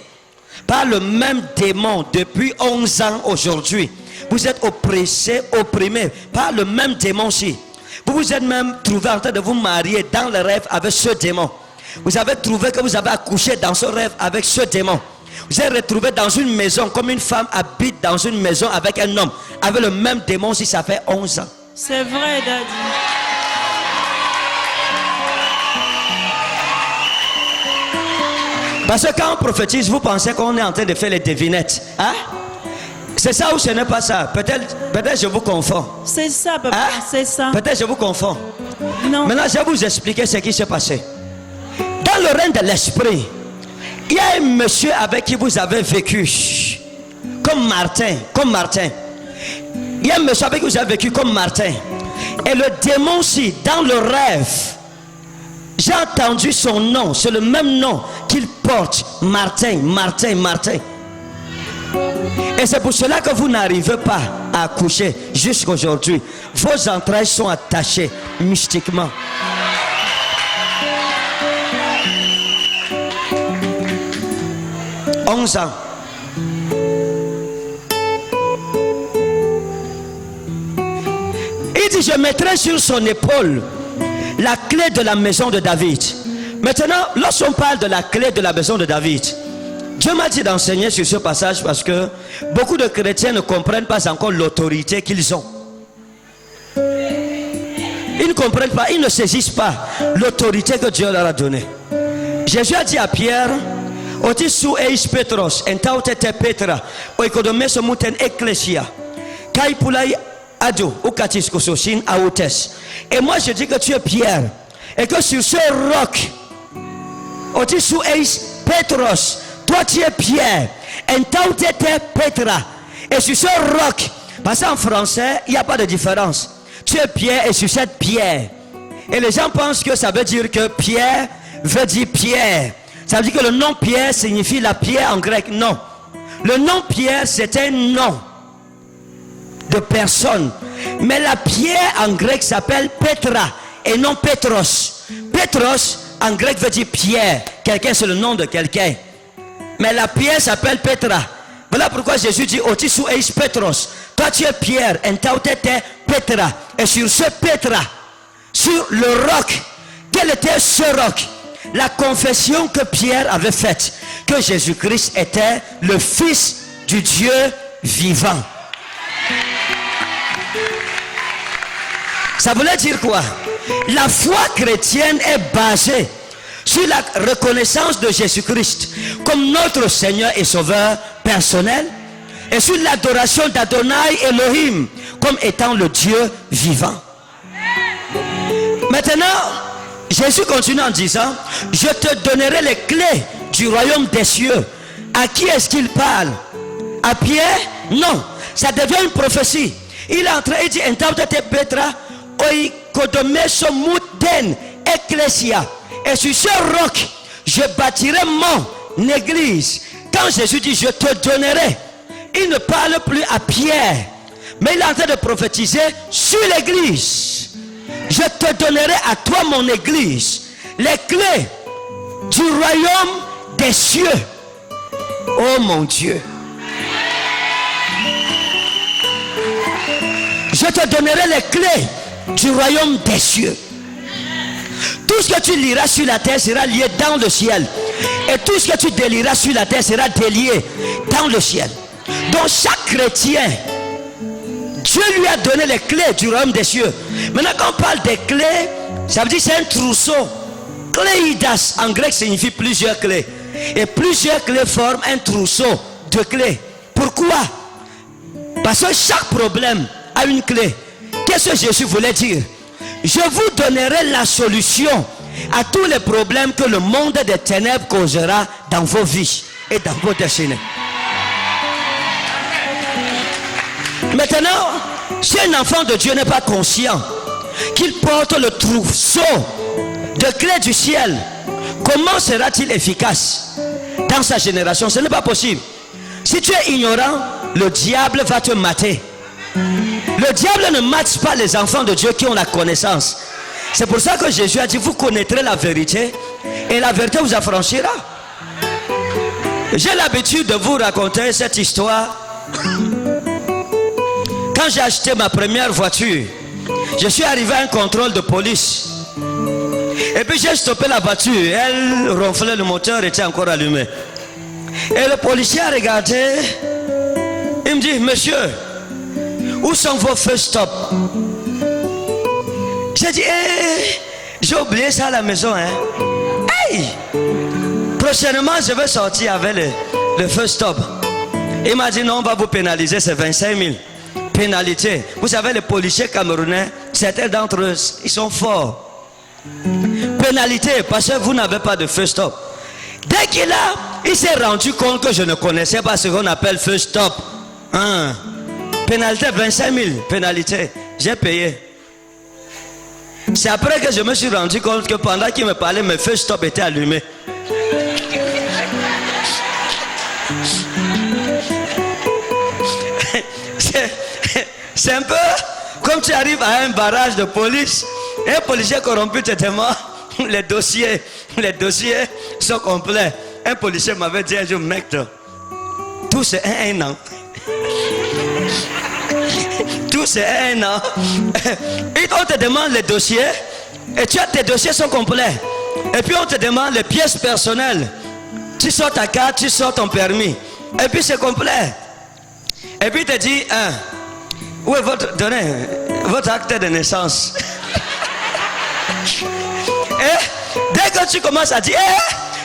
par le même démon depuis 11 ans aujourd'hui. Vous êtes oppressé, opprimé par le même démon-ci. Vous vous êtes même trouvé en train de vous marier dans le rêve avec ce démon. Vous avez trouvé que vous avez accouché dans ce rêve avec ce démon. Vous êtes retrouvé dans une maison comme une femme habite dans une maison avec un homme, avec le même démon si ça fait 11 ans. C'est vrai, Daddy. Parce que quand on prophétise, vous pensez qu'on est en train de faire les devinettes. Hein? C'est ça ou ce n'est pas ça? Peut-être je vous confonds. C'est ça, papa, Hein? c'est ça. Peut-être je vous confonds. Non. Maintenant, je vais vous expliquer ce qui s'est passé. Dans le règne de l'esprit, il y a un monsieur avec qui vous avez vécu. Comme Martin. Il y a un monsieur avec qui vous avez vécu comme Martin. Et le démon aussi, dans le rêve, j'ai entendu son nom. C'est le même nom qu'il porte. Martin. Et c'est pour cela que vous n'arrivez pas à accoucher jusqu'à aujourd'hui. Vos entrailles sont attachées mystiquement. « 11 ans. Il dit, je mettrai sur son épaule la clé de la maison de David. » Maintenant, lorsqu'on parle de la clé de la maison de David, Dieu m'a dit d'enseigner sur ce passage parce que beaucoup de chrétiens ne comprennent pas encore l'autorité qu'ils ont. Ils ne comprennent pas, ils ne saisissent pas l'autorité que Dieu leur a donnée. Jésus a dit à Pierre, Oti su eis Petros, entautete Petra, oikodomeso muten ecclesia, kai pulai ado, ukatis kososin aoutes. Et moi je dis que tu es Pierre, et que sur ce roc, Oti su eis Petros, toi tu es Pierre, entautete Petra, et sur ce roc, parce qu'en français, il n'y a pas de différence. Tu es Pierre et sur cette pierre. Et les gens pensent que ça veut dire que Pierre veut dire pierre. Ça veut dire que le nom Pierre signifie la pierre en grec. Non. Le nom Pierre, c'est un nom de personne. Mais la pierre en grec s'appelle Petra et non Petros. Petros en grec veut dire pierre. Quelqu'un, c'est le nom de quelqu'un. Mais la pierre s'appelle Petra. Voilà pourquoi Jésus dit Otisu eis Petros. Toi tu es Pierre, entautete Petra. Et sur ce Petra, sur le roc, quel était ce roc? La confession que Pierre avait faite, que Jésus-Christ était le Fils du Dieu vivant. Ça voulait dire quoi? La foi chrétienne est basée sur la reconnaissance de Jésus-Christ comme notre Seigneur et Sauveur personnel, et sur l'adoration d'Adonai Elohim comme étant le Dieu vivant. Maintenant, Jésus continue en disant, je te donnerai les clés du royaume des cieux. À qui est-ce qu'il parle? À Pierre? Non, ça devient une prophétie. Il est en train, il dit, entautete Petra, oikodomeso muten ecclesia. Et sur ce roc, je bâtirai mon église. Quand Jésus dit, je te donnerai, il ne parle plus à Pierre, mais il est en train de prophétiser sur l'église. Je te donnerai à toi mon église, les clés du royaume des cieux. Oh mon Dieu. Je te donnerai les clés du royaume des cieux. Tout Tout ce que tu liras sur la terre sera lié dans le ciel. Et tout ce que tu délieras sur la terre sera délié dans le ciel. Donc chaque chrétien, Dieu lui a donné les clés du royaume des cieux. Maintenant quand on parle des clés, ça veut dire c'est un trousseau. Kleidas en grec signifie plusieurs clés. Et plusieurs clés forment un trousseau de clés. Pourquoi? Parce que chaque problème a une clé. Qu'est-ce que Jésus voulait dire? Je vous donnerai la solution à tous les problèmes que le monde des ténèbres causera dans vos vies et dans vos destinées. Maintenant, si un enfant de Dieu n'est pas conscient qu'il porte le trousseau de clés du ciel, comment sera-t-il efficace dans sa génération? Ce n'est pas possible. Si tu es ignorant, le diable va te mater. Le diable ne mate pas les enfants de Dieu qui ont la connaissance. C'est pour ça que Jésus a dit, vous connaîtrez la vérité et la vérité vous affranchira. J'ai l'habitude de vous raconter cette histoire. Quand j'ai acheté ma première voiture, je suis arrivé à un contrôle de police. Et puis j'ai stoppé la voiture. Elle ronflait, le moteur était encore allumé. Et le policier a regardé. Il me dit, monsieur, où sont vos feux stop? J'ai dit, j'ai oublié ça à la maison. Hey! Prochainement, je vais sortir avec le feu stop. Il m'a dit, non, on va vous pénaliser, c'est 25 000. Pénalité. Vous savez, les policiers camerounais, certains d'entre eux, ils sont forts. Pénalité, parce que vous n'avez pas de feu stop. Dès il s'est rendu compte que je ne connaissais pas ce qu'on appelle feu stop. Pénalité 25 000, pénalité. J'ai payé. C'est après que je me suis rendu compte que pendant qu'il me parlait, mes feux stop étaient allumés. C'est un peu comme tu arrives à un barrage de police et un policier corrompu te demande les dossiers sont complets. Un policier m'avait dit un jour, mec, tout c'est un an. Tout c'est un an. Et on te demande les dossiers et tes dossiers sont complets. Et puis on te demande les pièces personnelles. Tu sors ta carte, tu sors ton permis. Et puis c'est complet. Et puis il te dit, où est votre acte de naissance? Et dès que tu commences à dire,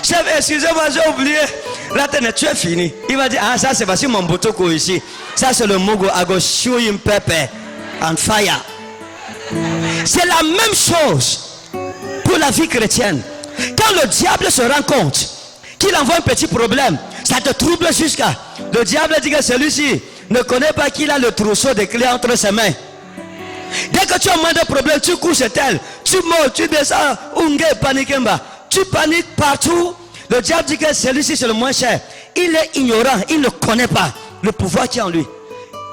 chef, excusez-moi, j'ai oublié. Là, tu es fini. Il va dire, ça c'est parce que mon botoko ici. Ça c'est le Mogo. I go show him pepper and fire. C'est la même chose pour la vie chrétienne. Quand le diable se rend compte qu'il envoie un petit problème, ça te trouble jusqu'à. Le diable dit que celui-ci ne connaît pas qu'il a le trousseau de clés entre ses mains. Dès que tu as moins de problème, tu couches tel, tu montes, tu descends, tu paniques partout. Le diable dit que celui-ci c'est le moins cher. Il est ignorant, il ne connaît pas le pouvoir qui est en lui.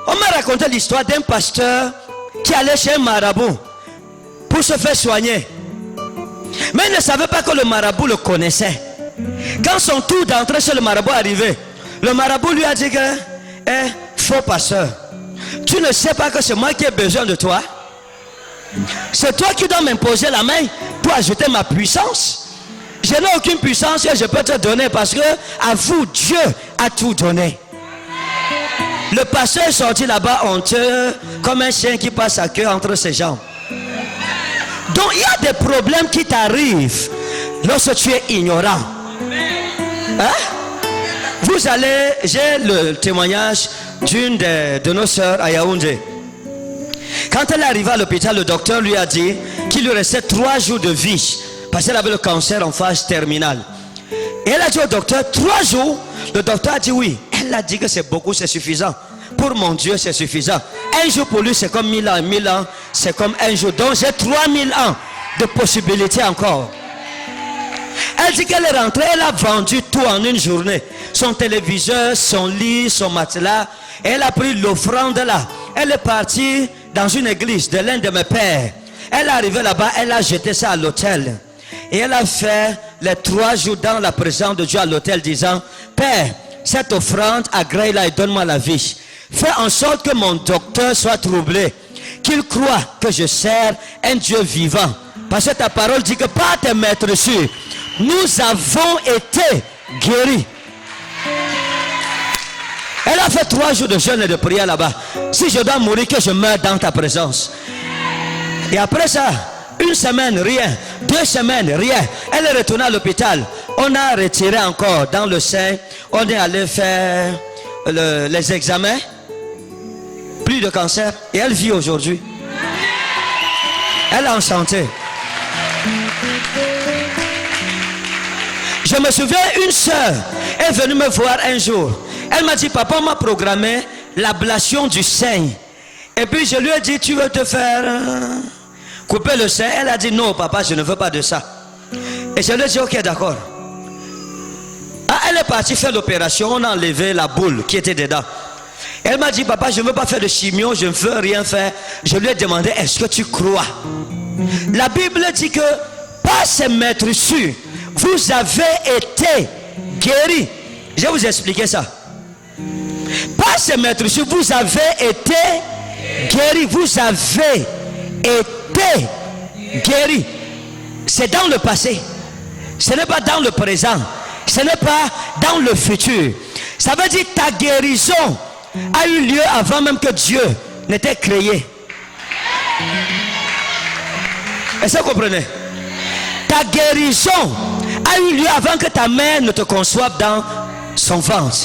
On m'a raconté l'histoire d'un pasteur qui allait chez un marabout pour se faire soigner. Mais il ne savait pas que le marabout le connaissait. Quand son tour d'entrer chez le marabout arrivait, le marabout lui a dit que, faux pasteur, tu ne sais pas que c'est moi qui ai besoin de toi? C'est toi qui dois m'imposer la main pour ajouter ma puissance. Je n'ai aucune puissance que je peux te donner parce que à vous, Dieu a tout donné. Le pasteur est sorti là-bas honteux comme un chien qui passe sa queue entre ses jambes. Donc il y a des problèmes qui t'arrivent lorsque tu es ignorant. J'ai le témoignage d'une de nos sœurs à Yaoundé. Quand elle est arrivée à l'hôpital, le docteur lui a dit qu'il lui restait 3 jours de vie parce qu'elle avait le cancer en phase terminale. Et elle a dit au docteur, 3 jours. Le docteur a dit oui. Elle a dit que c'est beaucoup, c'est suffisant. Pour mon Dieu, c'est suffisant. Un jour pour lui, c'est comme 1000 ans. 1000 ans, c'est comme un jour. Donc j'ai 3000 ans de possibilités encore. Elle dit qu'elle est rentrée, elle a vendu tout en une journée. Son téléviseur, son lit, son matelas. Et elle a pris l'offrande là. Elle est partie dans une église de l'un de mes pères. Elle est arrivée là-bas, elle a jeté ça à l'hôtel. Et elle a fait les 3 jours dans la présence de Dieu à l'hôtel disant, Père, cette offrande agrée-là et donne-moi la vie. Fais en sorte que mon docteur soit troublé, qu'il croit que je sers un Dieu vivant Parce que ta parole dit que par tes maîtres sûrs, nous avons été guéris. Elle a fait 3 jours de jeûne et de prière là-bas. Si je dois mourir, que je meure dans ta présence. Et après ça, 1 semaine, rien. 2 semaines, rien. Elle est retournée à l'hôpital. On a retiré encore dans le sein. On est allé faire les examens. Plus de cancer. Et elle vit aujourd'hui. Elle est en santé. Je me souviens, une soeur est venue me voir un jour. Elle m'a dit, papa m'a programmé l'ablation du sein. Et puis je lui ai dit, tu veux te faire couper le sein? Elle a dit, non papa, je ne veux pas de ça. Et je lui ai dit, ok, d'accord. Ah, elle est partie faire l'opération, on a enlevé la boule qui était dedans. Elle m'a dit, papa, je ne veux pas faire de chimio, je ne veux rien faire. Je lui ai demandé, est-ce que tu crois? La Bible dit que par ses maîtres sûrs, vous avez été guéris. Je vais vous expliquer ça. Par ces maîtres sûrs, vous avez été guéris. Vous avez été guéris. C'est dans le passé. Ce n'est pas dans le présent. Ce n'est pas dans le futur. Ça veut dire ta guérison a eu lieu avant même que Dieu n'était créé. Est-ce que vous comprenez? Ta guérison a eu lieu avant que ta mère ne te conçoive dans son ventre.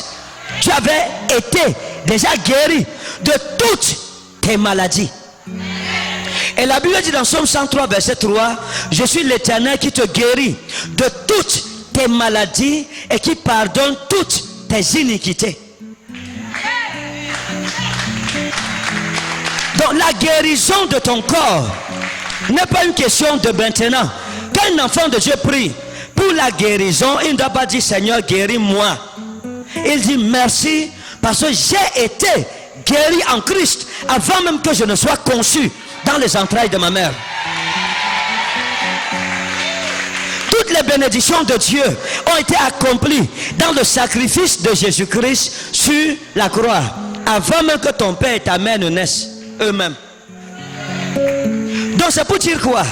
Tu avais été déjà guéri de toutes tes maladies. Et la Bible dit dans Somme 103 verset 3, je suis l'Éternel qui te guérit de toutes tes maladies et qui pardonne toutes tes iniquités. Donc la guérison de ton corps n'est pas une question de maintenant. Quand un enfant de Dieu prie pour la guérison, il ne doit pas dire Seigneur guéris-moi. Il dit merci parce que j'ai été guéri en Christ avant même que je ne sois conçu dans les entrailles de ma mère. Toutes les bénédictions de Dieu ont été accomplies dans le sacrifice de Jésus-Christ sur la croix avant même que ton père et ta mère ne naissent eux-mêmes. Donc c'est pour dire quoi?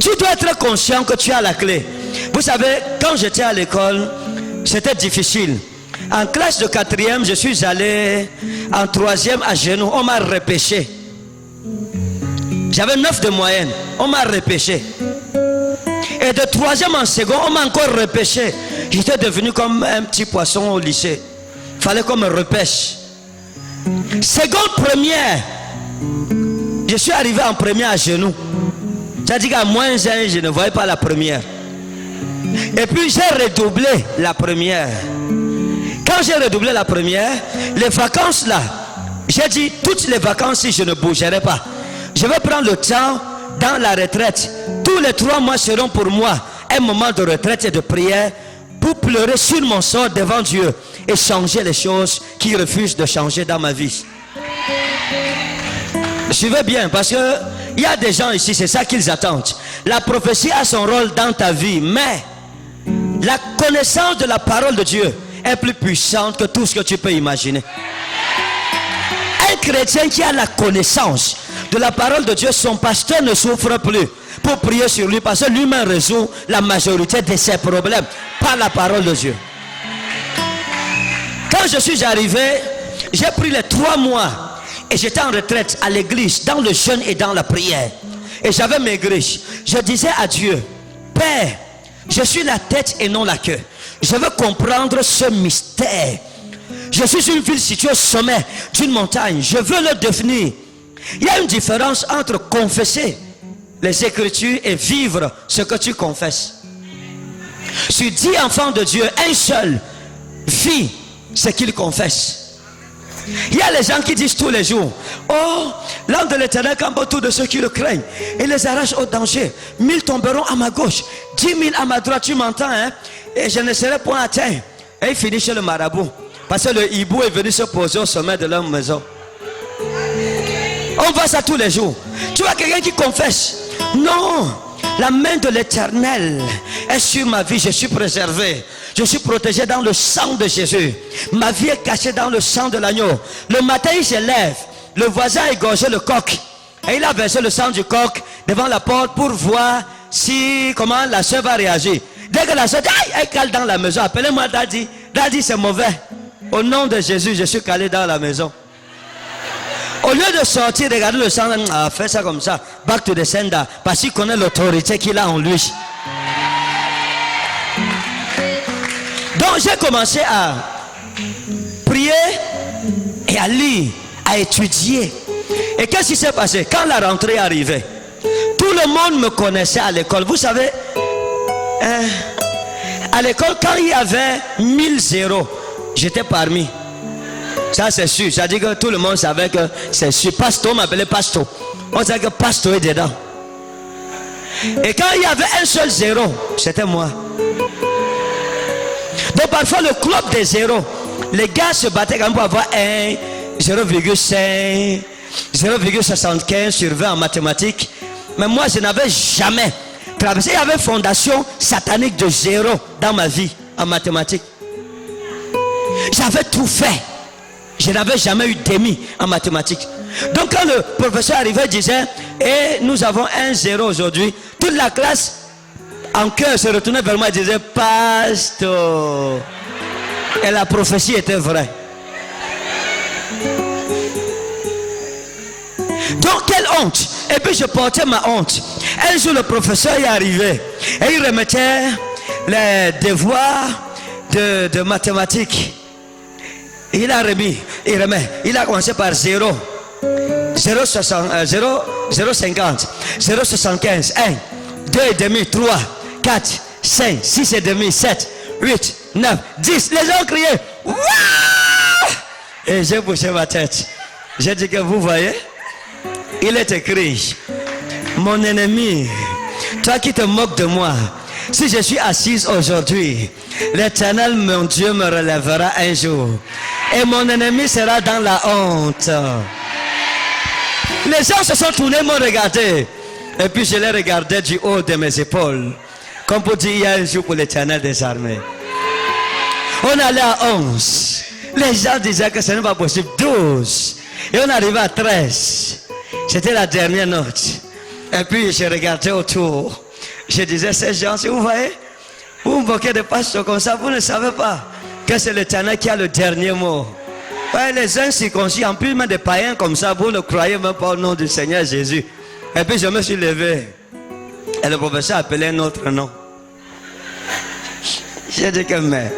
Tu dois être conscient que tu as la clé. Vous savez, quand j'étais à l'école, c'était difficile. En classe de 4e, je suis allé en 3e à genoux. On m'a repêché. J'avais 9 de moyenne. On m'a repêché. Et de 3e en second, on m'a encore repêché. J'étais devenu comme un petit poisson au lycée. Il fallait qu'on me repêche. Seconde première, je suis arrivé en première à genoux. C'est-à-dire qu'à moins 1, je ne voyais pas la première. Et puis j'ai redoublé la première. Quand j'ai redoublé la première, les vacances là, j'ai dit toutes les vacances si je ne bougerai pas. Je vais prendre le temps dans la retraite. Tous les 3 mois seront pour moi un moment de retraite et de prière pour pleurer sur mon sort devant Dieu et changer les choses qui refusent de changer dans ma vie. Suivez bien parce que il y a des gens ici, c'est ça qu'ils attendent. La prophétie a son rôle dans ta vie, mais la connaissance de la parole de Dieu est plus puissante que tout ce que tu peux imaginer. Un chrétien qui a la connaissance de la parole de Dieu, son pasteur ne souffre plus pour prier sur lui parce que lui-même résout la majorité de ses problèmes par la parole de Dieu. Quand je suis arrivé, j'ai pris les 3 mois et j'étais en retraite à l'église, dans le jeûne et dans la prière. Et j'avais maigri. Je disais à Dieu, Père, je suis la tête et non la queue. Je veux comprendre ce mystère. Je suis une ville située au sommet d'une montagne. Je veux le devenir. Il y a une différence entre confesser les Écritures et vivre ce que tu confesses. Sur 10 enfants de Dieu, un seul vit ce qu'il confesse. Il y a les gens qui disent tous les jours, oh, l'âme de l'Éternel campe autour de ceux qui le craignent et les arrache au danger. 1000 tomberont à ma gauche, 10 000 à ma droite. Tu m'entends, hein? Et je ne serai point atteint. Et il finit chez le marabout parce que le hibou est venu se poser au sommet de leur maison. On voit ça tous les jours. Tu vois quelqu'un qui confesse, non, la main de l'Éternel est sur ma vie, je suis préservé. Je suis protégé dans le sang de Jésus. Ma vie est cachée dans le sang de l'agneau. Le matin, il se lève. Le voisin a égorgé le coq. Et il a versé le sang du coq devant la porte pour voir comment la soeur va réagir. Dès que la soeur dit, elle cale dans la maison, appelez-moi Daddy. Daddy, c'est mauvais. Au nom de Jésus, je suis calé dans la maison. Au lieu de sortir, regarder le sang, fait ça comme ça, back to the sender, parce qu'il connaît l'autorité qu'il a en lui. Donc j'ai commencé à prier et à lire, à étudier. Et qu'est-ce qui s'est passé? Quand la rentrée arrivait, tout le monde me connaissait à l'école. Vous savez, à l'école, quand il y avait 1000 zéros, j'étais parmi. Ça c'est sûr, ça dit que tout le monde savait que c'est sûr. Pasto m'appelait Pasto. On savait que Pasto est dedans. Et quand il y avait un seul zéro, c'était moi. Donc parfois le club des zéros, les gars se battaient quand même pour avoir 1, 0,5, 0,75 sur 20 en mathématiques. Mais moi je n'avais jamais traversé. Il y avait fondation satanique de zéro dans ma vie en mathématiques. J'avais tout fait. Je n'avais jamais eu demi en mathématiques. Donc quand le professeur arrivait, il disait, et nous avons 1 0 aujourd'hui, toute la classe en cœur se retournait vers moi et disait, Pasteur. Et la prophétie était vraie. Donc quelle honte. Et puis je portais ma honte. Un jour le professeur est arrivé et il remettait les devoirs de mathématiques. Il a remis, il remet. Il a commencé par 0, 0,50, 0,75, 1, 2 et demi, 3, 4, 5, 6 et demi, 7, 8, 9, 10. Les gens criaient, Wouah! Et j'ai bougé ma tête. J'ai dit que vous voyez, il est écrit, mon ennemi, toi qui te moques de moi, si je suis assise aujourd'hui, l'Éternel, mon Dieu, me relèvera un jour. Et mon ennemi sera dans la honte. Les gens se sont tournés, m'ont regardé. Et puis je les regardais du haut de mes épaules. Comme pour dire, il y a un jour pour l'Éternel des armées. On allait à 11. Les gens disaient que ce n'est pas possible. 12. Et on arrivait à 13. C'était la dernière note. Et puis je regardais autour. Je disais, ces gens, si vous voyez, vous me moquez de pasteurs comme ça, vous ne savez pas que c'est l'Éternel qui a le dernier mot. Ouais, les incirconcis, en plus même des païens comme ça, vous ne croyez même pas au nom du Seigneur Jésus. Et puis je me suis levé. Et le professeur appelait un autre nom. J'ai dit que mais.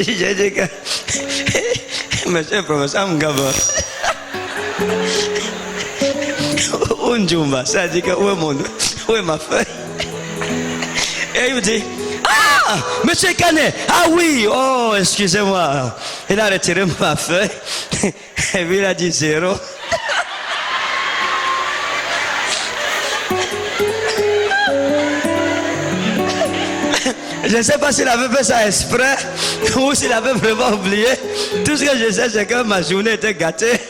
J'ai dit que monsieur le professeur Mgaba Unjumba, ça dit que où est ma feuille? Et il me dit, ah, monsieur Kane, ah oui, oh, excusez-moi. Il a retiré ma feuille et puis il a dit 0. Je ne sais pas s'il avait fait ça exprès ou s'il avait vraiment oublié. Tout ce que je sais, c'est que ma journée était gâtée.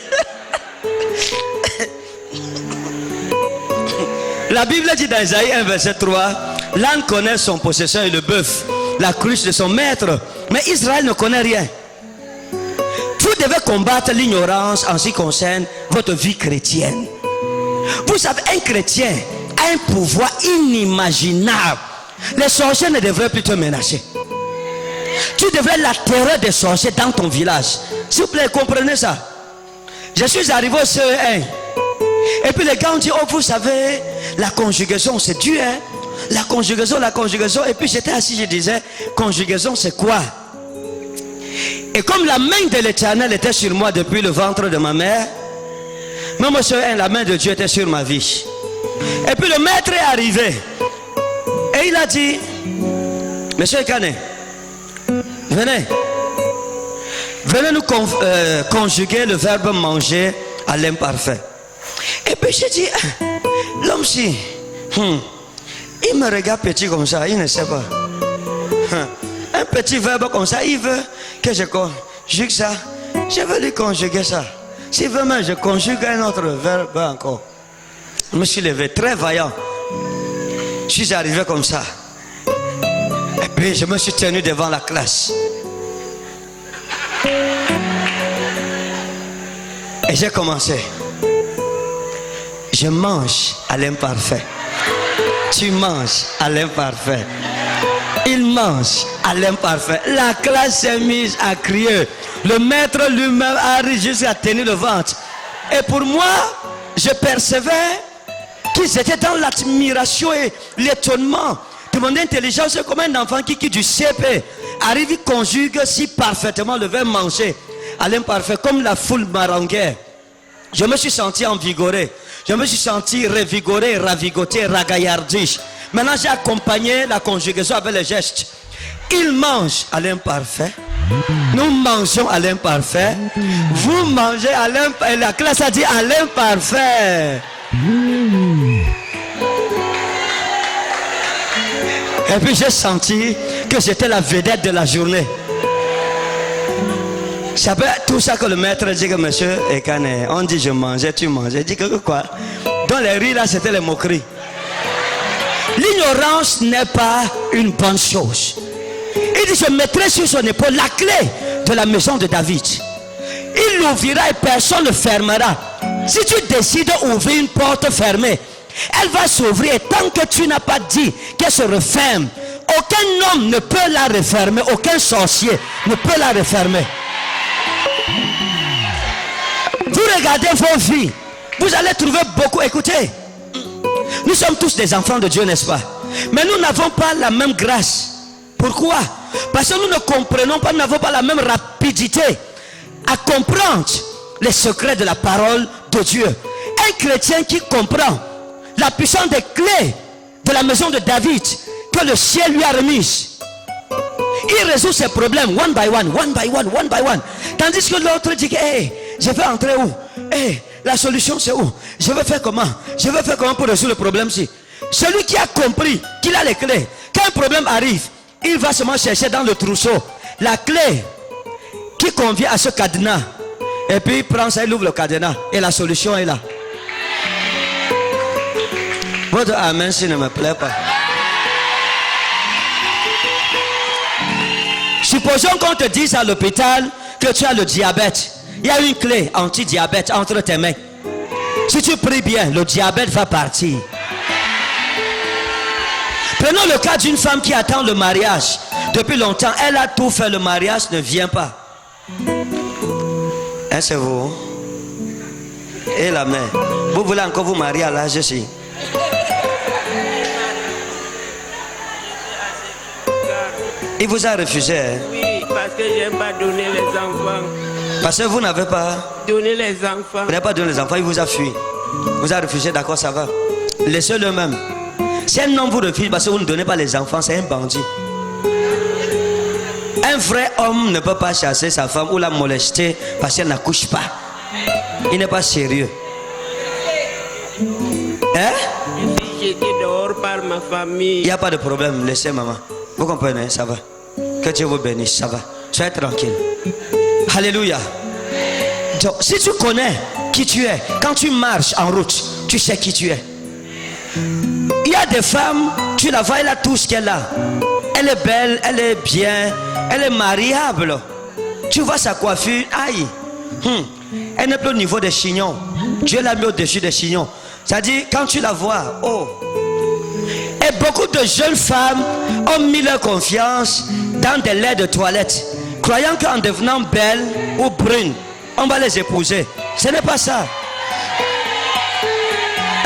La Bible dit dans Isaïe 1, verset 3, l'âne connaît son possesseur et le bœuf, la cruche de son maître, mais Israël ne connaît rien. Vous devez combattre l'ignorance en ce qui concerne votre vie chrétienne. Vous savez, un chrétien a un pouvoir inimaginable. Les sorciers ne devraient plus te menacer. Tu devrais la terreur des sorciers dans ton village. S'il vous plaît, comprenez ça. Je suis arrivé au CE1. Et puis les gars ont dit, oh vous savez, la conjugaison c'est Dieu, hein? La conjugaison. Et puis j'étais assis, je disais, conjugaison c'est quoi? Et comme la main de l'Éternel était sur moi depuis le ventre de ma mère, même au CE1, la main de Dieu était sur ma vie. Et puis le maître est arrivé. Et il a dit, monsieur Kane, venez nous conjuguer le verbe manger à l'imparfait. Et puis j'ai dit, l'homme-ci, il me regarde petit comme ça, il ne sait pas. Un petit verbe comme ça, il veut que je conjugue ça. Je veux lui conjuguer ça. Si vraiment je conjugue un autre verbe encore. Je me suis levé très vaillant. Je suis arrivé comme ça. Et Puis je me suis tenu devant la classe. Et j'ai commencé. Je mange à l'imparfait. Tu manges à l'imparfait. Il mange à l'imparfait. La classe s'est mise à crier. Le maître lui-même arrive jusqu'à tenir le ventre. Et pour moi, je percevais qu'ils étaient dans l'admiration et l'étonnement de mon intelligence. Comme un enfant qui quitte du CP arrive, il conjugue si parfaitement le verbe manger à l'imparfait, comme la foule maranguère. Je me suis senti envigoré. Je me suis senti revigoré, ravigoté, ragaillardiche. Maintenant, j'ai accompagné la conjugaison avec les gestes. Il mange à l'imparfait. Nous mangeons à l'imparfait. Vous mangez à l'imparfait. La classe a dit à l'imparfait. Et puis j'ai senti que j'étais la vedette de la journée. C'est tout ça que le maître dit que monsieur Ekane, on dit je mangeais, tu mangeais. Il dit que quoi? Dans les rires là, c'était les moqueries. L'ignorance n'est pas une bonne chose. Il dit je mettrai sur son épaule la clé de la maison de David. Il l'ouvrira et personne ne fermera. Si tu décides d'ouvrir une porte fermée, elle va s'ouvrir. Et tant que tu n'as pas dit qu'elle se referme, aucun homme ne peut la refermer. Aucun sorcier ne peut la refermer. Vous regardez vos vies, vous allez trouver beaucoup. Écoutez, nous sommes tous des enfants de Dieu, n'est-ce pas? Mais nous n'avons pas la même grâce. Pourquoi? Parce que nous ne comprenons pas, nous n'avons pas la même rapidité à comprendre les secrets de la parole de Dieu. Un chrétien qui comprend la puissance des clés de la maison de David que le ciel lui a remise, il résout ses problèmes one by one, one by one, one by one. Tandis que l'autre dit que hey, je vais entrer où? Hey, la solution c'est où? Je vais faire comment? Je vais faire comment pour résoudre le problème-ci? Celui qui a compris qu'il a les clés, quand un problème arrive, il va seulement chercher dans le trousseau la clé qui convient à ce cadenas. Et puis il prend ça, il ouvre le cadenas et la solution est là. Votre amen s'il ne me plaît pas. Supposons qu'on te dise à l'hôpital que tu as le diabète. Il y a une clé anti-diabète entre tes mains. Si tu pries bien, le diabète va partir. Prenons le cas d'une femme qui attend le mariage. Depuis longtemps, elle a tout fait, le mariage ne vient pas. Hein, c'est vous? Et la mère, vous voulez encore vous marier à l'âge ici? Il vous a refusé, hein? Oui, parce que je n'aime pas donner les enfants. Parce que vous n'avez pas Donner les enfants. Vous n'avez pas donné les enfants, il vous a fui. Vous a refusé, d'accord, ça va. Laissez-le même. Si un homme vous refuse parce que vous ne donnez pas les enfants, c'est un bandit. Un vrai homme ne peut pas chasser sa femme ou la molester parce qu'elle n'accouche pas. Il n'est pas sérieux. Hein? Si j'étais dehors par ma famille. Il n'y a pas de problème, laissez maman. Vous comprenez, ça va. Que Dieu vous bénisse, ça va. Soyez tranquille. Alléluia. Donc, si tu connais qui tu es, quand tu marches en route, tu sais qui tu es. Il y a des femmes, tu la vois, elle a tout ce qu'elle a. Elle est belle, elle est bien, elle est mariable. Tu vois sa coiffure, aïe. Elle n'est plus au niveau des chignons. Dieu l'a mis au-dessus des chignons. C'est-à-dire, quand tu la vois, oh. Et beaucoup de jeunes femmes ont mis leur confiance dans des laits de toilette, croyant qu'en devenant belle ou brune, on va les épouser. Ce n'est pas ça.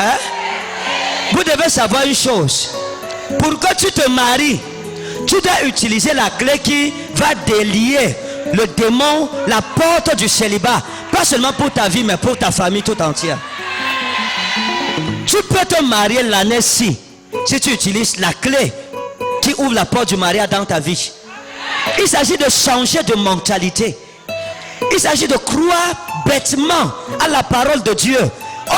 Hein? Vous devez savoir une chose. Pour que tu te maries, tu dois utiliser la clé qui va délier le démon, la porte du célibat. Pas seulement pour ta vie, mais pour ta famille tout entière. Tu peux te marier l'année-ci si tu utilises la clé qui ouvre la porte du mariage dans ta vie. Il s'agit de changer de mentalité. Il s'agit de croire bêtement à la parole de Dieu.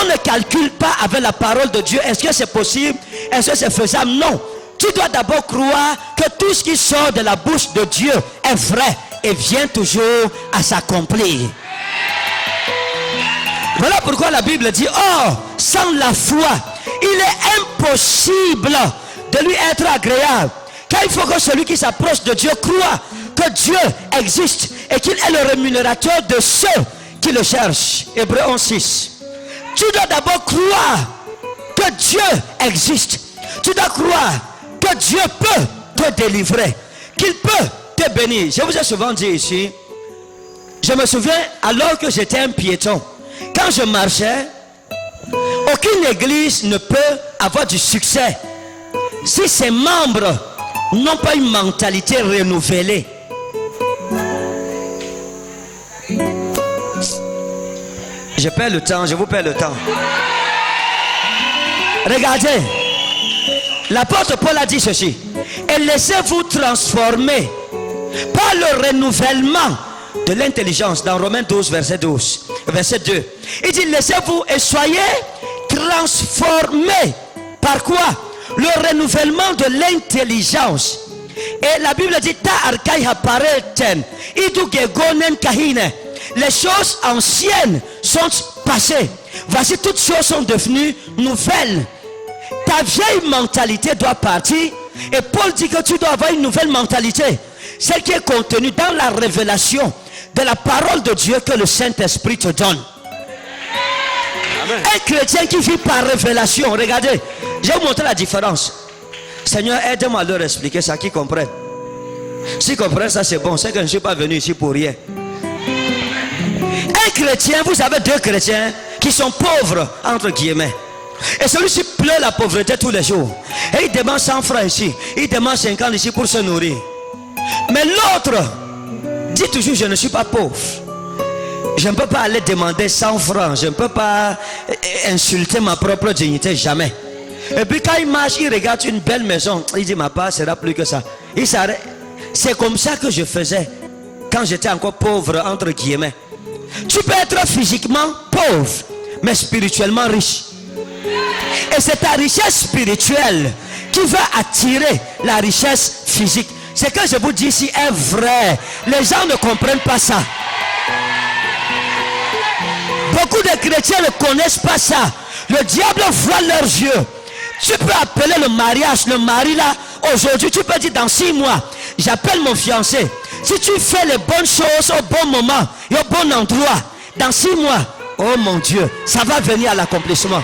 On ne calcule pas avec la parole de Dieu. Est-ce que c'est possible? Est-ce que c'est faisable? Non. Tu dois d'abord croire que tout ce qui sort de la bouche de Dieu est vrai et vient toujours à s'accomplir. Voilà pourquoi la Bible dit, oh, sans la foi, il est impossible de lui être agréable. Car il faut que celui qui s'approche de Dieu croit que Dieu existe et qu'il est le rémunérateur de ceux qui le cherchent. Hébreux 11:6. Tu dois d'abord croire que Dieu existe. Tu dois croire que Dieu peut te délivrer, qu'il peut te bénir. Je vous ai souvent dit ici, je me souviens alors que j'étais un piéton, quand je marchais, aucune église ne peut avoir du succès si ses membres n'ont pas une mentalité renouvelée. Je perds le temps, je vous perds le temps. Regardez, l'apôtre Paul a dit ceci: et laissez-vous transformer par le renouvellement de l'intelligence, dans Romains 12 verset 12, verset 2. Il dit laissez-vous et soyez transformés par quoi? Le renouvellement de l'intelligence. Et la Bible dit ta arkai hapareten idu gegonen kahine. Les choses anciennes sont passées. Voici, toutes choses sont devenues nouvelles. Ta vieille mentalité doit partir. Et Paul dit que tu dois avoir une nouvelle mentalité. Celle qui est contenue dans la révélation de la parole de Dieu que le Saint-Esprit te donne. Amen. Un chrétien qui vit par révélation. Regardez, je vais vous montrer la différence. Seigneur, aide-moi à leur expliquer ça, qu'ils comprennent. S'ils comprennent ça, c'est bon. C'est que je ne suis pas venu ici pour rien. Un chrétien, vous avez deux chrétiens qui sont pauvres, entre guillemets. Et celui-ci pleure la pauvreté tous les jours. Et il demande 100 francs ici, il demande 50 ici pour se nourrir. Mais l'autre dit toujours: je ne suis pas pauvre. Je ne peux pas aller demander 100 francs. Je ne peux pas insulter ma propre dignité, jamais. Et puis quand il marche, il regarde une belle maison. Il dit: ma part sera plus que ça. Il s'arrête. C'est comme ça que je faisais quand j'étais encore pauvre, entre guillemets. Tu peux être physiquement pauvre, mais spirituellement riche. Et c'est ta richesse spirituelle qui va attirer la richesse physique. Ce que je vous dis ici est vrai. Les gens ne comprennent pas ça. Beaucoup de chrétiens ne connaissent pas ça. Le diable voit leurs yeux. Tu peux appeler le mariage, le mari là, aujourd'hui, tu peux dire dans 6 mois, j'appelle mon fiancé. Si tu fais les bonnes choses au bon moment et au bon endroit, dans 6 mois, oh mon Dieu, ça va venir à l'accomplissement.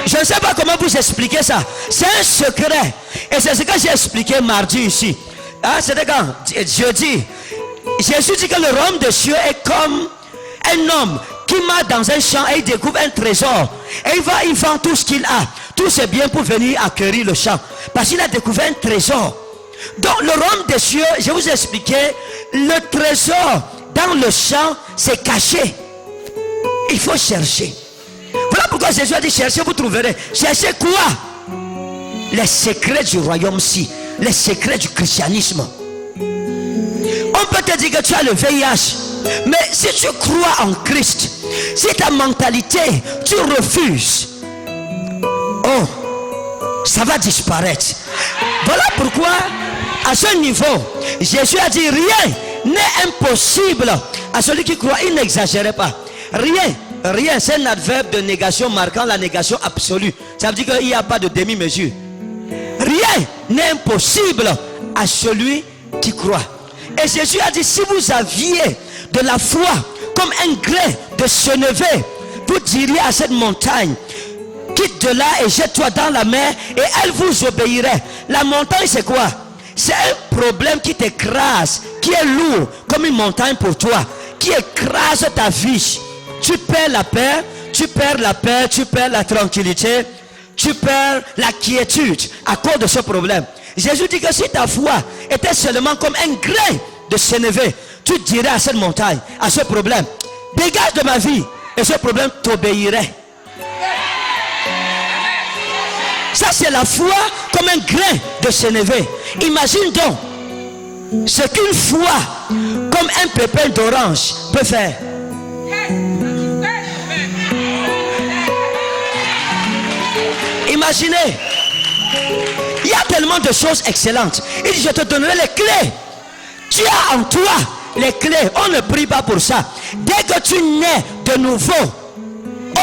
Je ne sais pas comment vous expliquer ça. C'est un secret. Et c'est ce que j'ai expliqué mardi ici. Ah, c'était quand? Jeudi. Jésus dit que le royaume des cieux est comme un homme qui marche dans un champ et il découvre un trésor. Et il vend tout ce qu'il a. Tous ses biens pour venir acquérir le champ. Parce qu'il a découvert un trésor. Donc le royaume des cieux, je vous ai expliqué, le trésor dans le champ, c'est caché. Il faut chercher. Voilà pourquoi Jésus a dit: cherchez, vous trouverez. Cherchez quoi? Les secrets du royaume-ci. Les secrets du christianisme. On peut te dire que tu as le VIH. Mais si tu crois en Christ, si ta mentalité, tu refuses, oh, ça va disparaître. Voilà pourquoi, à ce niveau, Jésus a dit: rien n'est impossible à celui qui croit. Il n'exagérait pas. Rien, c'est un adverbe de négation marquant la négation absolue. Ça veut dire qu'il n'y a pas de demi-mesure. Rien n'est impossible à celui qui croit. Et Jésus a dit: si vous aviez de la foi comme un grain de sénévé, vous diriez à cette montagne: quitte de là et jette-toi dans la mer, et elle vous obéirait. La montagne, c'est quoi? C'est un problème qui t'écrase, qui est lourd comme une montagne pour toi, qui écrase ta vie. Tu perds la paix, tu perds la paix, tu perds la tranquillité, tu perds la quiétude à cause de ce problème. Jésus dit que si ta foi était seulement comme un grain de sénévé, tu dirais à cette montagne, à ce problème: dégage de ma vie, et ce problème t'obéirait. Ça, c'est la foi comme un grain de sénévé. Imagine donc ce qu'une foi comme un pépin d'orange peut faire. Imaginez, il y a tellement de choses excellentes. Il dit: je te donnerai les clés. Tu as en toi les clés. On ne prie pas pour ça. Dès que tu nais de nouveau,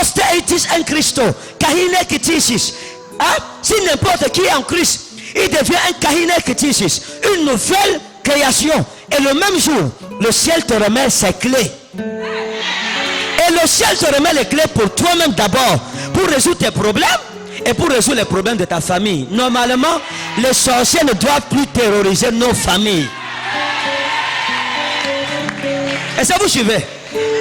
Osteitis en Christo, Kahine Kitisis, Hein? Si n'importe qui est en Christ, il devient un kahine kritisis, une nouvelle création. Et le même jour, le ciel te remet ses clés. Et le ciel te remet les clés pour toi-même d'abord, pour résoudre tes problèmes et pour résoudre les problèmes de ta famille. Normalement, les sorciers ne doivent plus terroriser nos familles. Et ça vous suivez?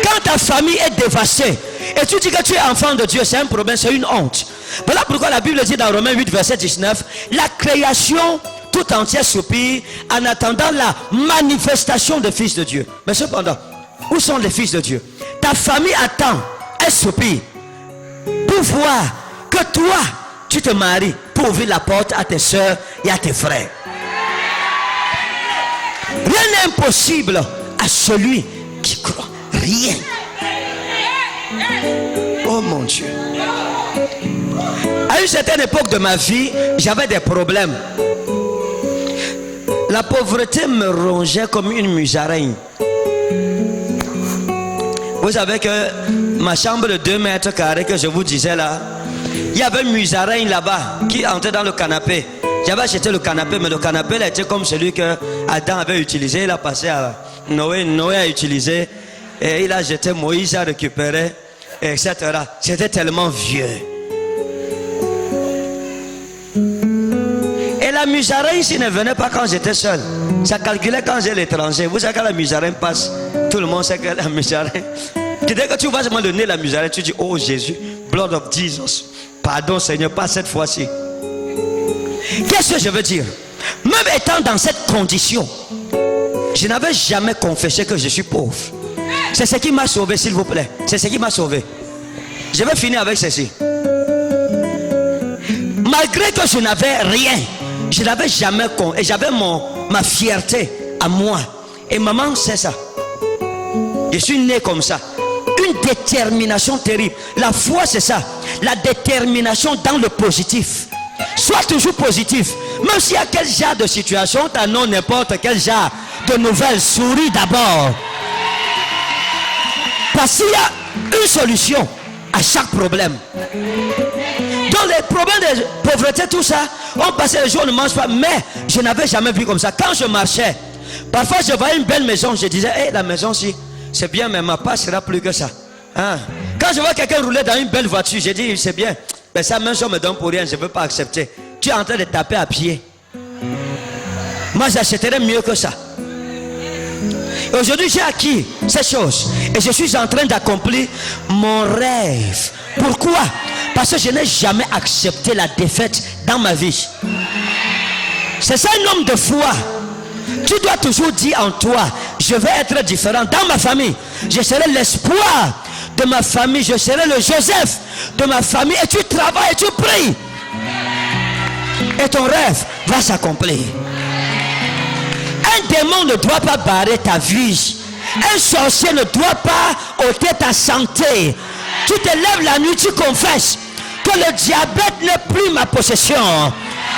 Quand ta famille est dévastée et tu dis que tu es enfant de Dieu, c'est un problème, c'est une honte. Voilà pourquoi la Bible dit dans Romains 8, verset 19, la création tout entière soupire en attendant la manifestation des fils de Dieu. Mais cependant, où sont les fils de Dieu? Ta famille attend, elle soupire pour voir que toi, tu te maries pour ouvrir la porte à tes soeurs et à tes frères. Rien n'est impossible à celui qui croit. Rien. Oh mon Dieu. À une certaine époque de ma vie, j'avais des problèmes. La pauvreté me rongeait comme une musaraigne. Vous savez que ma chambre de 2 mètres carrés que je vous disais là, il y avait une musaraigne là-bas qui entrait dans le canapé. J'avais acheté le canapé, mais le canapé là était comme celui que Adam avait utilisé. Il a passé à Noé. Noé a utilisé et il a jeté, Moïse a récupéré, etc. C'était tellement vieux. Et la musaraigne ici ne venait pas quand j'étais seul. Ça calculait quand j'ai l'étranger. Vous savez quand la musaraigne passe, tout le monde sait que la musaraigne. Dès que tu vois seulement le nez de la musaraigne, tu dis, oh Jésus, blood of Jesus. Pardon Seigneur, pas cette fois-ci. Qu'est-ce que je veux dire? Même étant dans cette condition, je n'avais jamais confessé que je suis pauvre. C'est ce qui m'a sauvé, s'il vous plaît. C'est ce qui m'a sauvé. Je vais finir avec ceci. Malgré que je n'avais rien, je n'avais jamais et j'avais ma fierté à moi. Et maman sait ça. Je suis né comme ça. Une détermination terrible. La foi c'est ça. La détermination dans le positif. Sois toujours positif. Même s'il y a quel genre de situation, t'as non n'importe quel genre de nouvelles, souris d'abord. Parce qu'il y a une solution à chaque problème. Dans les problèmes de pauvreté, tout ça, on passait les jours, on ne mange pas. Mais je n'avais jamais vu comme ça. Quand je marchais, parfois je voyais une belle maison, je disais, hey, la maison si, c'est bien, mais ma part sera plus que ça. Hein? Quand je vois quelqu'un rouler dans une belle voiture, je dis, c'est bien. Mais ça, même si on me donne pour rien, je ne veux pas accepter. Tu es en train de taper à pied. Moi, j'achèterais mieux que ça. Et aujourd'hui, j'ai acquis ces choses. Et je suis en train d'accomplir mon rêve. Pourquoi? Parce que je n'ai jamais accepté la défaite dans ma vie. C'est ça un homme de foi. Tu dois toujours dire en toi, je vais être différent. Dans ma famille, je serai l'espoir de ma famille. Je serai le Joseph de ma famille. Et tu travailles et tu pries. Et ton rêve va s'accomplir. Un démon ne doit pas barrer ta vie. Un sorcier ne doit pas ôter ta santé. Tu te lèves la nuit, tu confesses que le diabète n'est plus ma possession.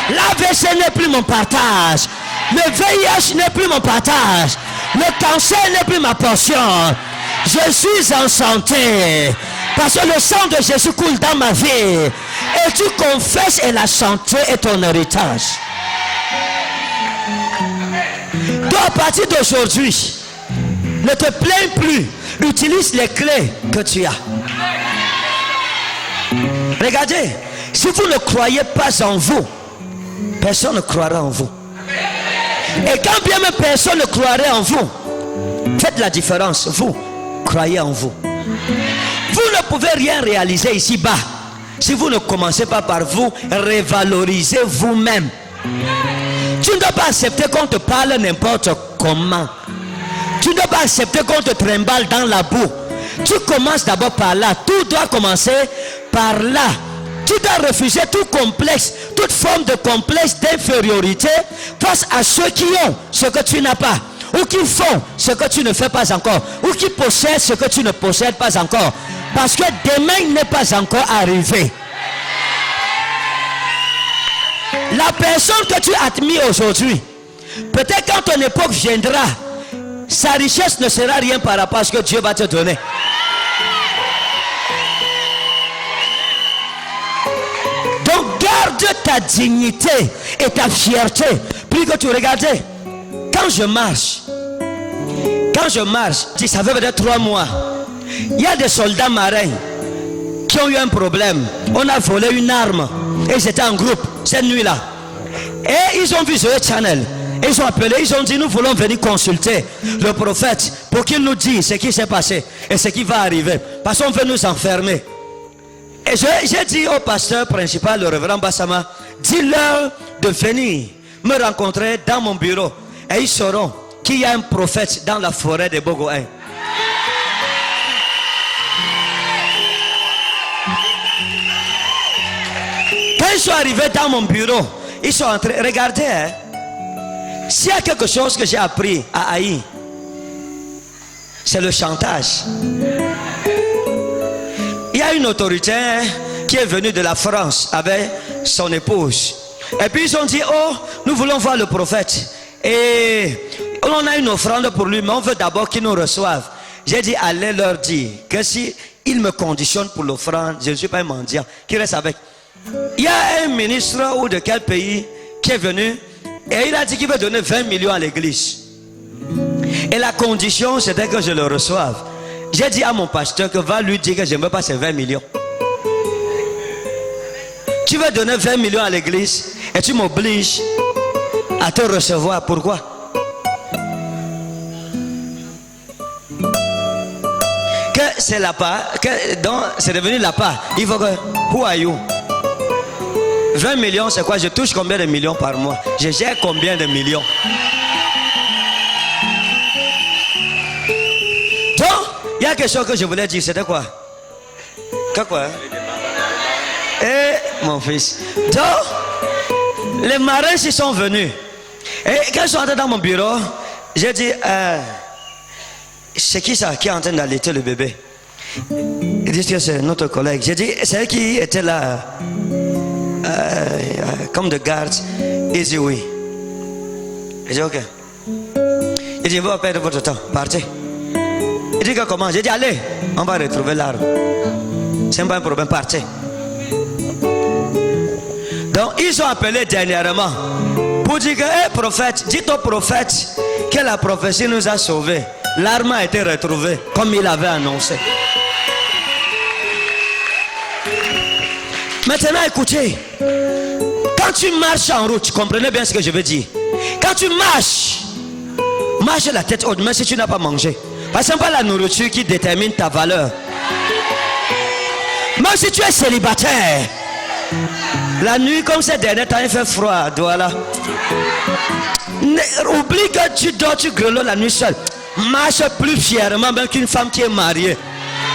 L'AVC n'est plus mon partage. Le VIH n'est plus mon partage. Le cancer n'est plus ma portion. Je suis en santé. Parce que le sang de Jésus coule dans ma vie. Et tu confesses et la santé est ton héritage. Donc à partir d'aujourd'hui, ne te plains plus. Utilise les clés que tu as. Regardez, si vous ne croyez pas en vous, personne ne croira en vous. Et quand bien même personne ne croirait en vous, faites la différence. Vous, croyez en vous. Vous ne pouvez rien réaliser ici-bas si vous ne commencez pas par vous revaloriser vous-même. Tu ne dois pas accepter qu'on te parle n'importe comment. Tu ne dois pas accepter qu'on te trimballe dans la boue. Tu commences d'abord par là. Tout doit commencer par là. Tu dois refuser tout complexe, toute forme de complexe d'infériorité face à ceux qui ont ce que tu n'as pas, ou qui font ce que tu ne fais pas encore, ou qui possèdent ce que tu ne possèdes pas encore. Parce que demain n'est pas encore arrivé. La personne que tu admires aujourd'hui, peut-être quand ton époque viendra, sa richesse ne sera rien par rapport à ce que Dieu va te donner. Donc garde Garde ta dignité et ta fierté. Plus que tu regardais. Quand je marche, ça fait peut-être 3 mois. Il y a des soldats marins qui ont eu un problème. On a volé une arme. Et ils étaient en groupe cette nuit-là. Et ils ont vu Zoé Channel. Ils ont appelé, ils ont dit nous voulons venir consulter le prophète pour qu'il nous dise ce qui s'est passé et ce qui va arriver. Parce qu'on veut nous enfermer. Et j'ai dit au pasteur principal, le révérend Bassama, dis-leur de venir me rencontrer dans mon bureau. Et ils sauront qu'il y a un prophète dans la forêt de Bogoin. Quand ils sont arrivés dans mon bureau, ils sont entrés. Regardez, hein, s'il y a quelque chose que j'ai appris à Haï, c'est le chantage. Il y a une autorité qui est venue de la France avec son épouse. Et puis ils ont dit, oh, nous voulons voir le prophète. Et on a une offrande pour lui, mais on veut d'abord qu'il nous reçoive. J'ai dit, allez leur dire que si ils me conditionnent pour l'offrande, je ne suis pas un mendiant, qu'ils restent avec. Il y a un ministre ou de quel pays qui est venu et il a dit qu'il veut donner 20 millions à l'église. Et la condition c'était que je le reçoive. J'ai dit à mon pasteur que va lui dire que je ne veux pas ces 20 millions. Tu veux donner 20 millions à l'église et tu m'obliges à te recevoir. Pourquoi? Que c'est là-bas, c'est devenu là-bas. Il faut que, who are you? 20 millions, c'est quoi? Je touche combien de millions par mois? Je gère combien de millions? Donc, il y a quelque chose que je voulais dire, c'était quoi? Quoi? Eh, mon fils. Donc, les marins s'y sont venus. Et quand ils sont entrés dans mon bureau, j'ai dit, c'est qui ça qui est en train d'allaiter le bébé? Ils disent que c'est notre collègue. J'ai dit, c'est elle qui était là. Comme de garde. Il dit oui. J'ai dit ok. Il dit, vous va perdre votre temps, partez. Il dit que comment? J'ai dit, allez, on va retrouver l'arme. C'est pas un problème, partez. Donc ils ont appelé dernièrement pour dire que, hey, prophète, dites au prophète que la prophétie nous a sauvés. L'arme a été retrouvée comme il avait annoncé. Maintenant écoutez, quand tu marches en route, comprenez bien ce que je veux dire. Quand tu marche la tête haute, même si tu n'as pas mangé. Parce que ce n'est pas la nourriture qui détermine ta valeur. Même si tu es célibataire, la nuit comme ces derniers temps il fait froid, voilà. Oublie que tu dors, tu grelottes la nuit seule. Marche plus fièrement même qu'une femme qui est mariée,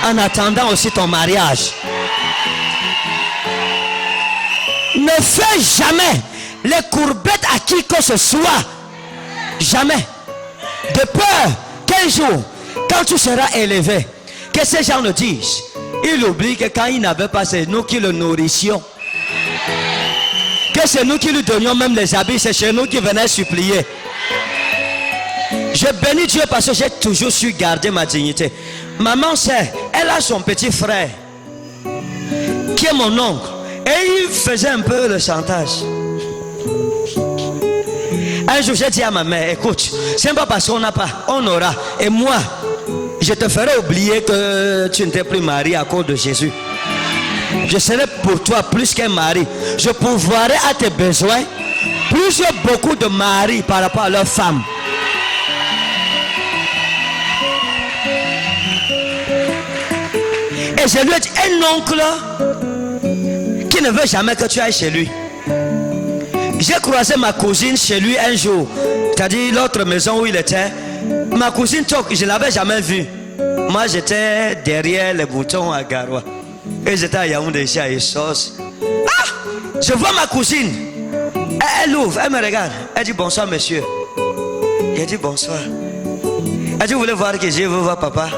en attendant aussi ton mariage. Ne fais jamais les courbettes à qui que ce soit. Jamais. De peur qu'un jour, quand tu seras élevé, que ces gens le disent. Ils oublient que quand il n'avait pas, c'est nous qui le nourrissions. Que c'est nous qui lui donnions même les habits, c'est chez nous qui venait supplier. Je bénis Dieu parce que j'ai toujours su garder ma dignité. Maman sait, elle a son petit frère qui est mon oncle. Et il faisait un peu le chantage. Un jour j'ai dit à ma mère, écoute, c'est pas parce qu'on n'a pas, on aura. Et moi, je te ferai oublier que tu n'étais plus marié à cause de Jésus. Je serai pour toi plus qu'un mari. Je pourvoirai à tes besoins plus que beaucoup de maris par rapport à leurs femmes. Et je lui ai dit, un oncle qui ne veut jamais que tu ailles chez lui. J'ai croisé ma cousine chez lui un jour. C'est-à-dire l'autre maison où il était. Ma cousine Tok, je ne l'avais jamais vue. Moi j'étais derrière les boutons à Garoua. Et j'étais à Yaoundé ici à Essos. Ah! Je vois ma cousine. Elle ouvre, elle me regarde. Elle dit bonsoir monsieur. Il dit bonsoir. Elle dit vous voulez voir que je veux voir papa?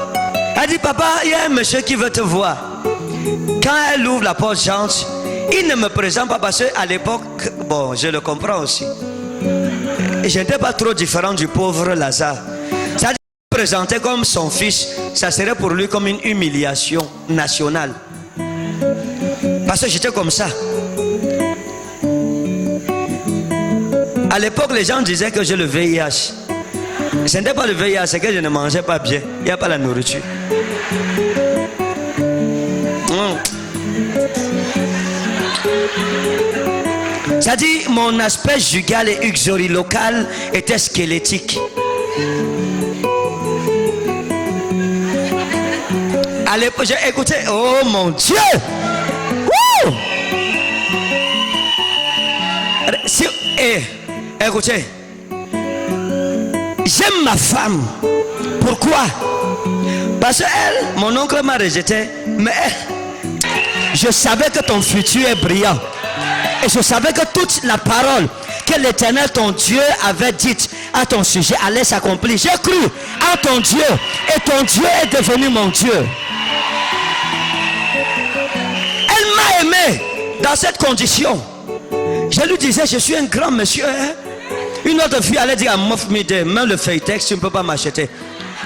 Elle dit papa, il y a un monsieur qui veut te voir. Quand elle ouvre la porte, j'entre. Il ne me présente pas parce qu'à l'époque, bon, je le comprends aussi. Et je n'étais pas trop différent du pauvre Lazare. C'est-à-dire, me présenter comme son fils, ça serait pour lui comme une humiliation nationale. Parce que j'étais comme ça. À l'époque, les gens disaient que j'ai le VIH. Ce n'était pas le VIH, c'est que je ne mangeais pas bien. Il n'y a pas la nourriture. Ça dit, mon aspect jugal et uxorilocal était squelettique. À l'époque, j'ai écouté, oh mon Dieu! Wouh! Si, écoutez, j'aime ma femme. Pourquoi? Parce qu'elle, mon oncle m'a rejeté, mais je savais que ton futur est brillant. Et je savais que toute la parole que l'Éternel, ton Dieu, avait dite à ton sujet allait s'accomplir. J'ai cru en ton Dieu et ton Dieu est devenu mon Dieu. Elle m'a aimé dans cette condition. Je lui disais, je suis un grand monsieur. Une autre fille allait dire à Mofmide, même le feuilletex, tu ne peux pas m'acheter.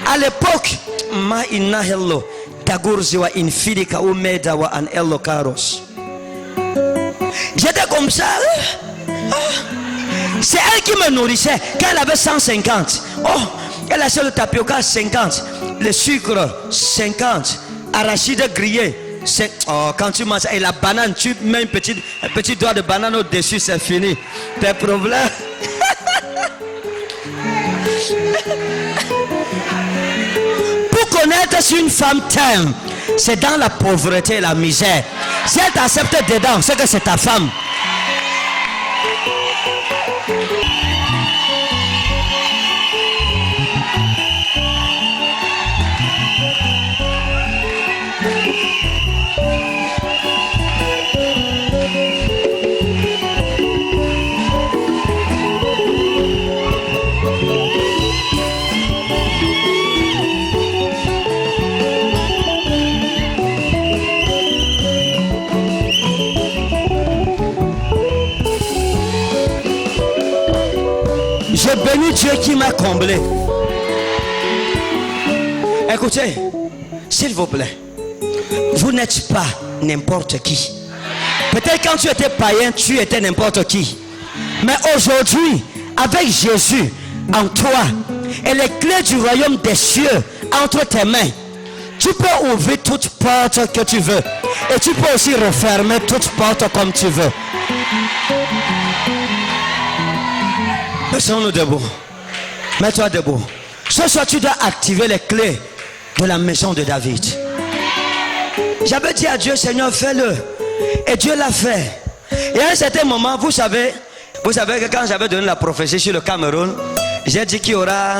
À l'époque, ma inna hello, tagurziwa infidika umeda wa an hello karos. J'étais comme ça. C'est elle qui me nourrissait. Quand elle avait 150. Oh, elle achetait le tapioca 50. Le sucre 50. Arachide grillé. Oh, quand tu manges. Et la banane, tu mets un petit doigt de banane au-dessus, c'est fini. Tes problèmes. Pour connaître si une femme t'aime, c'est dans la pauvreté et la misère. Si elle t'accepte dedans, c'est que c'est ta femme. Je bénis Dieu qui m'a comblé. Écoutez, s'il vous plaît, vous n'êtes pas n'importe qui. Peut-être quand tu étais païen, tu étais n'importe qui. Mais aujourd'hui, avec Jésus en toi et les clés du royaume des cieux entre tes mains, tu peux ouvrir toute porte que tu veux. Et tu peux aussi refermer toute porte comme tu veux. Laissons-nous debout. Mets-toi debout. Ce soir, tu dois activer les clés de la maison de David. J'avais dit à Dieu, Seigneur, fais-le. Et Dieu l'a fait. Et à un certain moment, vous savez que quand j'avais donné la prophétie sur le Cameroun, j'ai dit qu'il y aura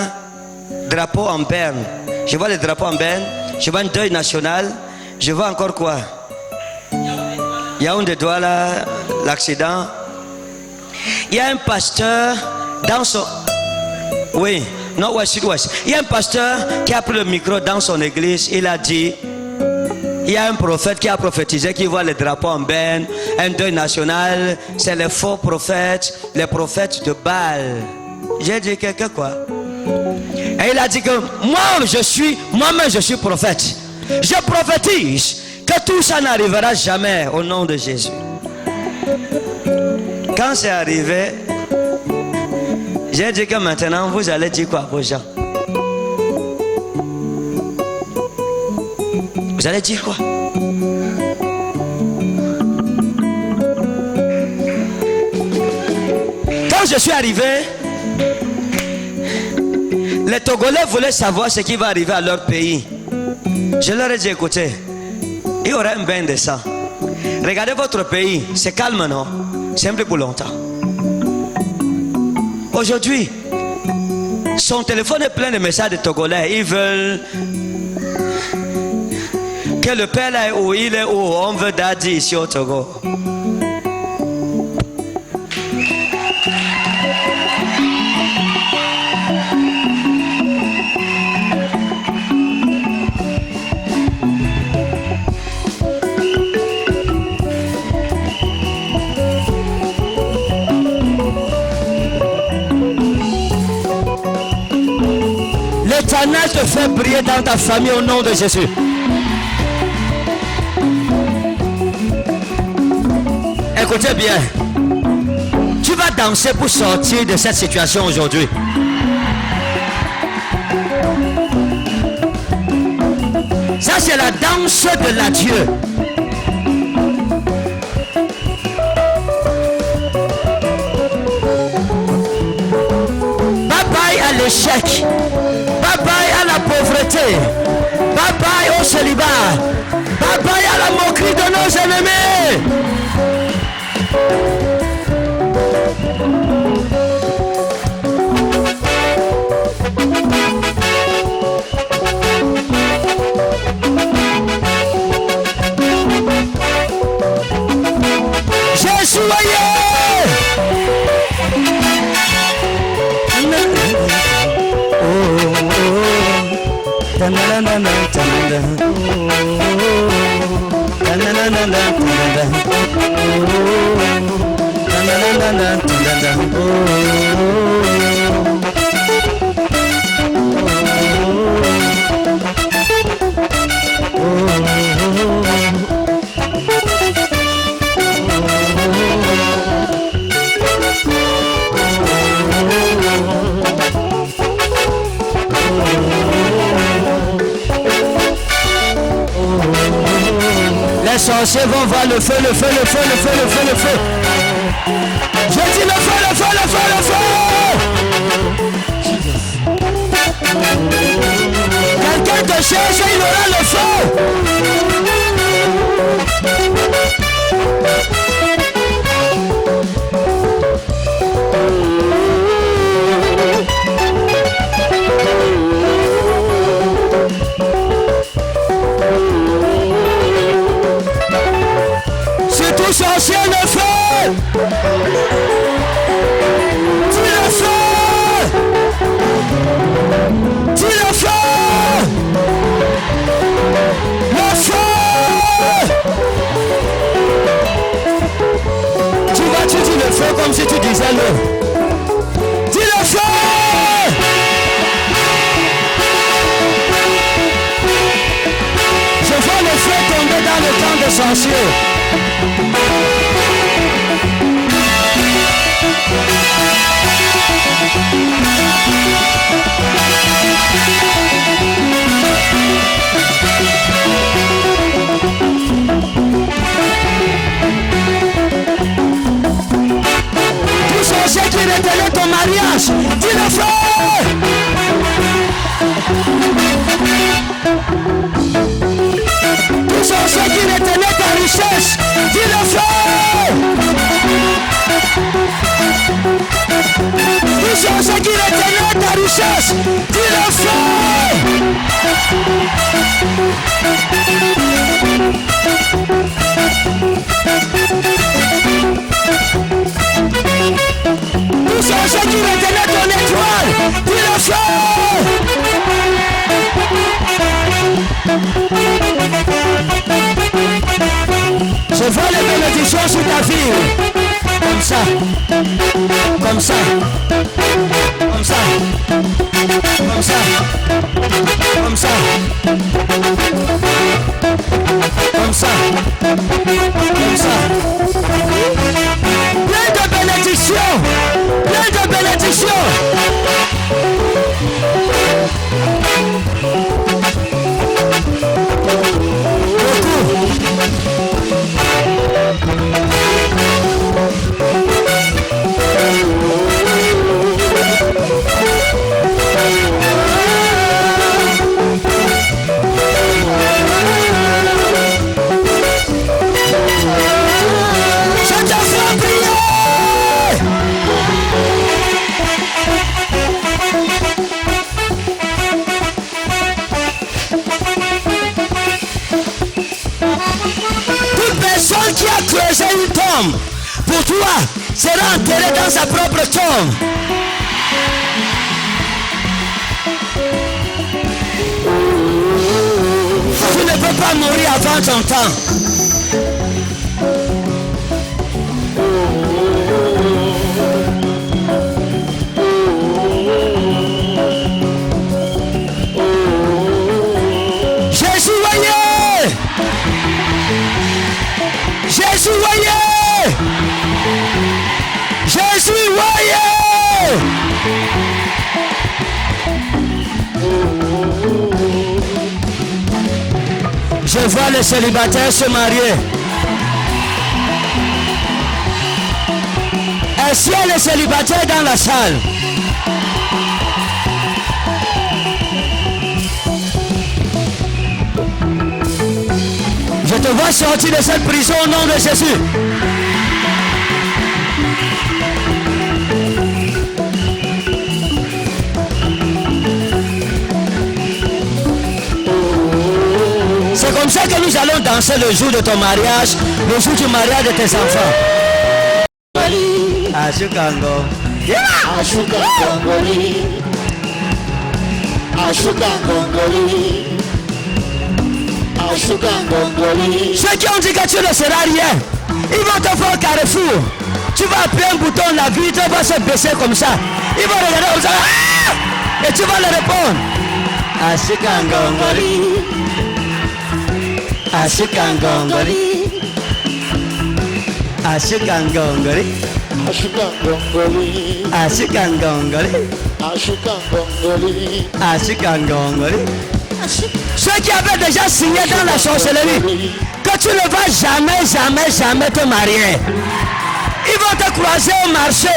drapeau en berne. Je vois les drapeaux en berne. Je vois un deuil national. Je vois encore quoi? Il y a un des doigts là, l'accident. Il y a un pasteur dans son... Oui, nord-ouest, sud-ouest. Il y a un pasteur qui a pris le micro dans son église. Il a dit... Il y a un prophète qui a prophétisé qui voit les drapeaux en berne, un deuil national. C'est les faux prophètes, les prophètes de Baal. J'ai dit quelqu'un quoi? Et il a dit que moi-même je suis prophète. Je prophétise que tout ça n'arrivera jamais au nom de Jésus. Quand c'est arrivé, j'ai dit que maintenant vous allez dire quoi aux gens? Vous allez dire quoi? Quand je suis arrivé, les Togolais voulaient savoir ce qui va arriver à leur pays. Je leur ai dit, écoutez, il y aura un bain de sang. Regardez votre pays, c'est calme, non? C'est un peu pour longtemps. Aujourd'hui, son téléphone est plein de messages de Togolais. Ils veulent que le père là où il est, où on veut Dadi ici au Togo. L'Éternel te fait briller dans ta famille au nom de Jésus. Écoutez bien, tu vas danser pour sortir de cette situation aujourd'hui. Ça, c'est la danse de l'adieu. Bye bye à l'échec. Bye bye à la pauvreté. Bye bye au célibat. Bye bye à la moquerie de nos ennemis. Jésus, les sorciers vont voir le feu, le feu, le feu, le feu, le feu, le feu. Je dis le feu, le feu, le feu, le feu. Quelqu'un te cherche et il aura le feu. Tout sorcier le feu. Dis le feu. Dis le feu. Le feu. Tu vas-tu dire le feu comme si tu disais le. Dis le feu. Je vois le feu tomber dans le camp des sorciers. Tout sorcier qui retenait ton mariage, dis le feu. Tout sorcier qui retenait ta richesse, dis le feu. Tout sorcier qui retenait ta richesse, dis le feu. Tout sorcier qui retenait ton étoile, dis le feu. Je vois les bénédictions sur ta vie. Comme ça. Comme ça. Comme ça. Comme ça. Comme ça. Comme ça. Comme ça. Plein de bénédictions. Plein de bénédictions. Qui a creusé une tombe pour toi sera enterré dans sa propre tombe. Tu ne peux pas mourir avant ton temps. Jésus, voyez! Jésus, voyez! Jésus, Je vois les célibataires se marier. Est-ce qu'il y a les célibataires dans la salle? Je te vois sortir de cette prison au nom de Jésus. C'est comme ça que nous allons danser le jour de ton mariage, le jour du mariage de tes enfants. Ashukango. Ceux qui ont dit que tu ne seras rien, ils vont te faire un carrefour. Tu vas appuyer un bouton, la vitre va se baisser comme ça. Ils vont regarder comme ça. Et tu vas leur répondre. Ashukangongoli. Ashukangongoli. Ashukangongoli. Ashukangongoli. Ashukangongoli. Ashukangongoli. Ceux qui avaient déjà signé dans la sorcellerie que tu ne vas jamais, jamais, jamais te marier. Ils vont te croiser au marché.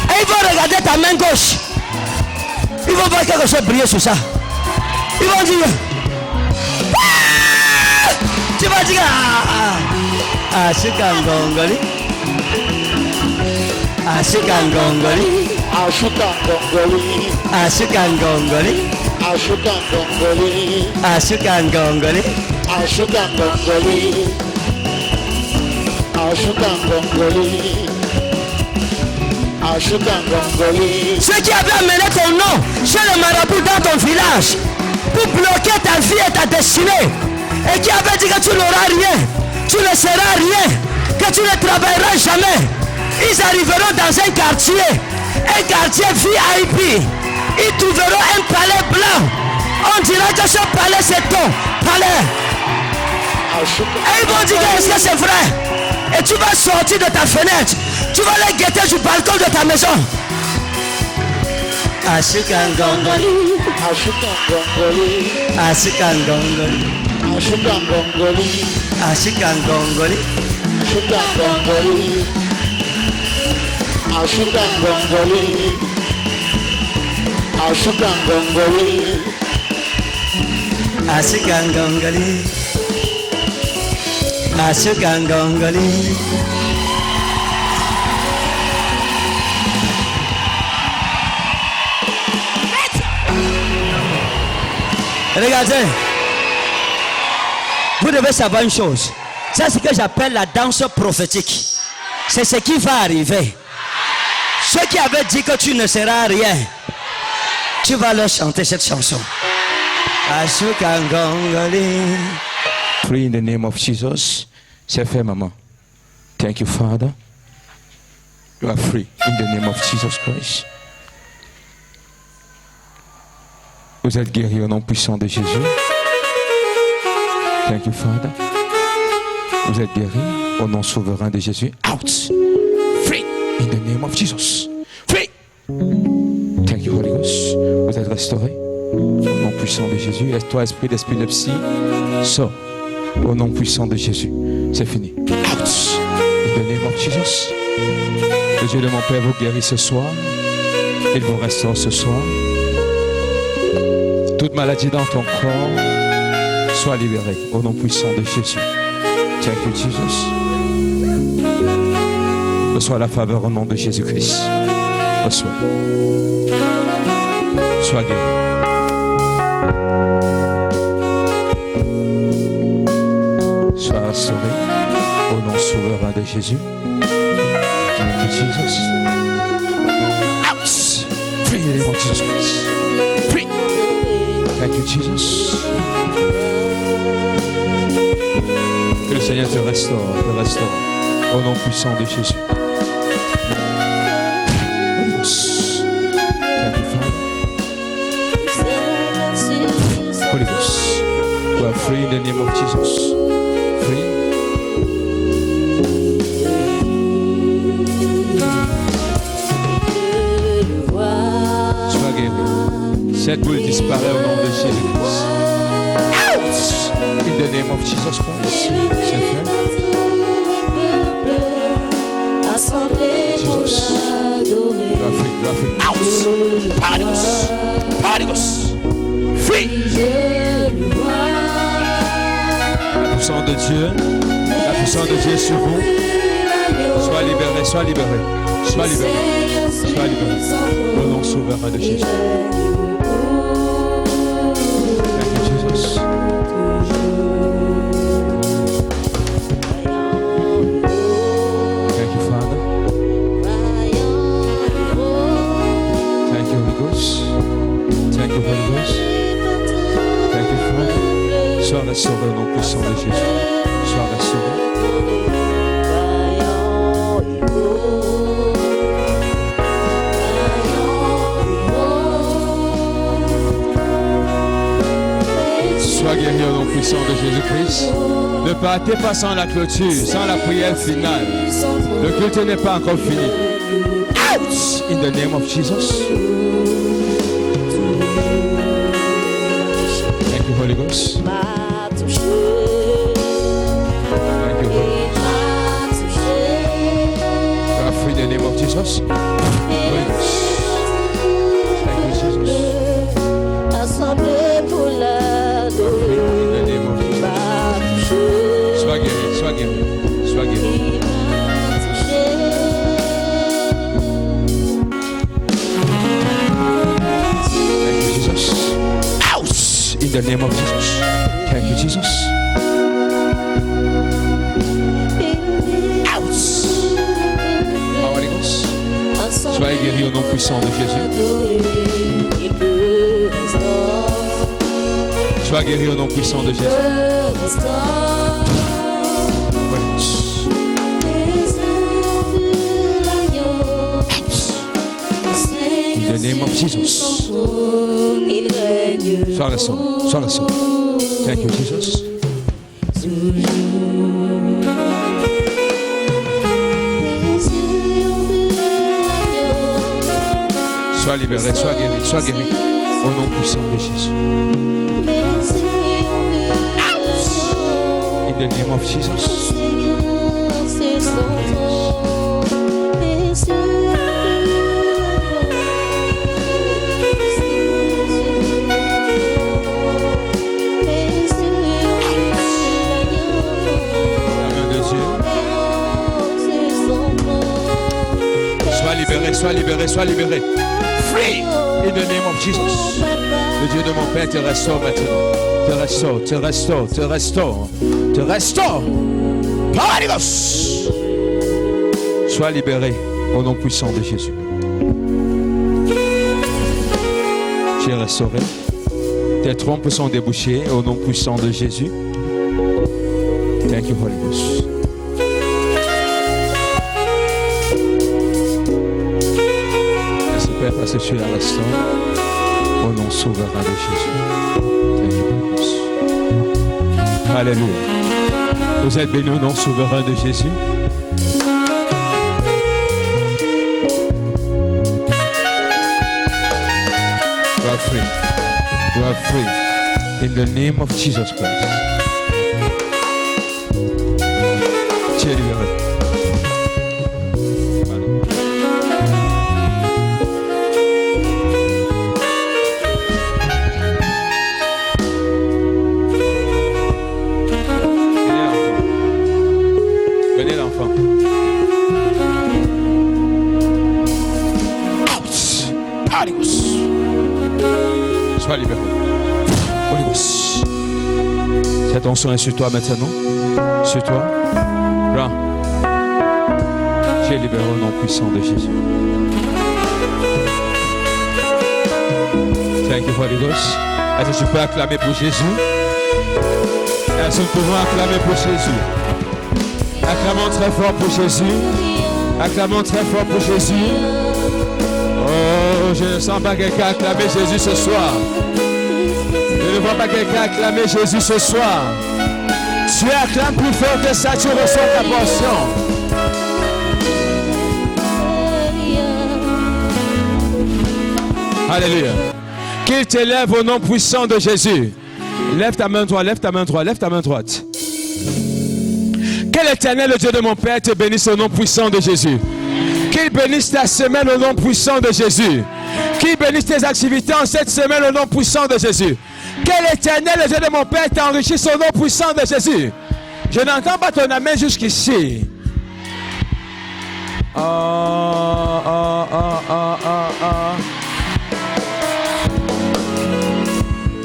Et ils vont regarder ta main gauche. Ils vont voir quelque chose briller sur ça. Ils vont dire. Ah! Tu vas dire. Ashukangongoli. Ashukangongoli. Ashukangongoli. Ashukangongoli. Ashukangongoli. Ashukangongoli. Ashukangongoli. Ashukangongoli. Ceux qui avaient amené ton nom chez le marabout dans ton village pour bloquer ta vie et ta destinée, et qui avaient dit que tu n'auras rien, tu ne seras rien, que tu ne travailleras jamais, ils arriveront dans un quartier VIP. Ils trouveront un palais blanc. On dira que ce palais c'est ton palais. Et ils vont dire est-ce que c'est vrai? Et tu vas sortir de ta fenêtre. Tu vas les guetter du balcon de ta maison. Ashukangongoli. Ashukangongoli. Ashukangongoli. Ashukangongoli. Ashukangongoli. Ashukangongoli. Ashukangongoli. Ashukangongoli. Ashukangongoli. Ashukangongoli. Regardez, vous devez savoir une chose. C'est ce que j'appelle la danse prophétique. C'est ce qui va arriver. Ceux qui avaient dit que tu ne seras rien, tu vas leur chanter cette chanson. Ashukangongoli. Pray in the name of Jesus. C'est fait, maman. Thank you, Father. You are free in the name of Jesus Christ. Vous êtes guéris au nom puissant de Jésus. Thank you, Father. Vous êtes guéris au nom souverain de Jésus. Out. Free in the name of Jesus. Free. Thank you, Holy Ghost. Vous êtes restaurés au nom puissant de Jésus. Et toi, esprit d'épilepsie, sors au nom puissant de Jésus. C'est fini. Out. In the name of Jesus. Le Dieu de mon Père vous guérit ce soir. Il vous restaure ce soir. Toute maladie dans ton corps soit libérée au nom puissant de Jésus. Thank you, Jesus. Reçois la faveur au nom de Jésus-Christ. Reçois. Sois guéri. Sois restauré au nom souverain de Jésus. Thank you, Jesus. Out. Free in the name of Jesus Christ. Free. Thank you, Jesus. Que le Seigneur te restaure au nom puissant de Jésus. Holy Ghost. Thank you, Father. Holy Ghost. We are free in the name of Jesus. Free. Sois guéri. Cette boule disparaît au nom de Jésus-Christ. Out! In the name of Jesus Christ. C'est fait. Jesus. Out. Paradis. Free. La puissance de Dieu. La puissance de Dieu sur vous. Sois libéré, sois libéré. Sois libéré. Sois libéré. Au nom souverain de Jésus. Thank you, Jesus. Thank you, Father. Thank you, Holy Ghost. Thank you, Holy Ghost. Thank you, Father. Sois restauré au nom puissant de Jésus. Sois restauré. Sois guéri au nom puissant de Jésus-Christ. Ne partez pas sans la clôture, sans la prière finale. Le culte n'est pas encore fini. Out in the name of Jesus. Thank you, Holy Ghost. Thank you, Holy Ghost. You are free in the name of Jesus. Holy Ghost. Thank you, Jesus. In the name of Jesus. Sois guéri, sois guéri, sois guéri. Thank you, Jesus. Out in the name of Jesus. Thank you, Jesus. Out. Holy Ghost. Sois guéri au nom puissant de Jésus. Sois guéri au nom puissant de Jésus. In the name of Jesus. Sois restauré, sois restauré. Thank you, Jesus. Sois libéré, sois guéri, sois guéri. Au nom puissant de Jésus. In the name of Jesus. Sois libéré, sois libéré, sois libéré. Free in the name of Jesus. Le Dieu de mon Père te restaure maintenant. Te restaure, te restaure, te restaure, te restaure. Paradis. Sois libéré au nom puissant de Jésus. Tu es restauré. Tes trompes sont débouchées au nom puissant de Jésus. Thank you, Holy Ghost. Merci Père parce que tu es restauré au nom souverain de Jésus. Thank you, Holy Ghost. Alléluia. Vous êtes bénis au nom souverain de Jésus. You are free. You are free. In the name of Jesus Christ. Tu es libéré. Venez l'enfant. Out. Paradis. Sois libéré. Holy Ghost. Cette onction est sur toi maintenant. Sur toi. Prends. Tu es libéré au nom puissant de Jésus. Thank you, Holy Ghost. Est-ce que tu peux acclamer pour Jésus? Est-ce que nous pouvons acclamer pour Jésus? Acclamons très fort pour Jésus. Acclamons très fort pour Jésus. Oh, je ne sens pas quelqu'un acclamer Jésus ce soir. Je ne vois pas quelqu'un acclamer Jésus ce soir. Tu acclames plus fort que ça, tu reçois ta portion. Alléluia. Qu'il t'élève au nom puissant de Jésus. Lève ta main droite, lève ta main droite, lève ta main droite. Que l'Éternel, le Dieu de mon Père, te bénisse au nom puissant de Jésus. Qu'il bénisse ta semaine au nom puissant de Jésus. Qu'il bénisse tes activités en cette semaine au nom puissant de Jésus. Que l'Éternel, le Dieu de mon Père, t'enrichisse au nom puissant de Jésus. Je n'entends pas ton amen jusqu'ici.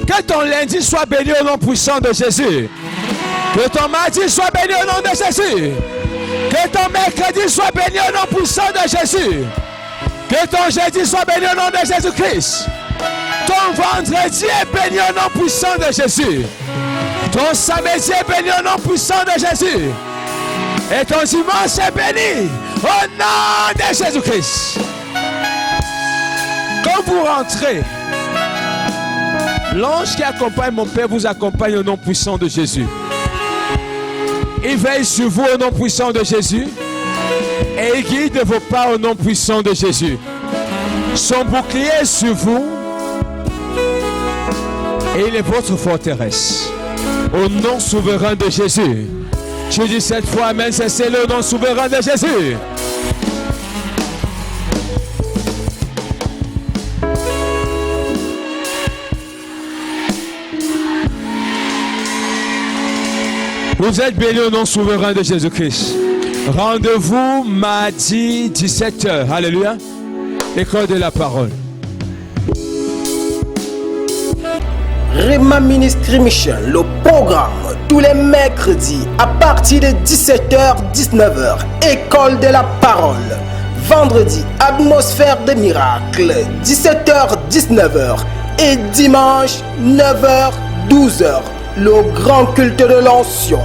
Que ton lundi soit béni au nom puissant de Jésus. Que ton mardi soit béni au nom de Jésus. Que ton mercredi soit béni au nom puissant de Jésus. Que ton jeudi soit béni au nom de Jésus-Christ. Ton vendredi est béni au nom puissant de Jésus. Ton samedi est béni au nom puissant de Jésus. Et ton dimanche est béni au nom de Jésus-Christ. Quand vous rentrez, l'ange qui accompagne mon Père vous accompagne au nom puissant de Jésus. Il veille sur vous au nom puissant de Jésus et il guide vos pas au nom puissant de Jésus. Son bouclier est sur vous et il est votre forteresse. Au nom souverain de Jésus. Je dis cette fois amen, c'est le nom souverain de Jésus. Vous êtes bénis au nom souverain de Jésus-Christ. Rendez-vous mardi 17h. Alléluia. École de la parole. Rema Ministry Mission, le programme tous les mercredis à partir de 17h-19h. École de la parole. Vendredi, atmosphère de miracle, 17h-19h. Et dimanche, 9h-12h. Le grand culte de l'onction.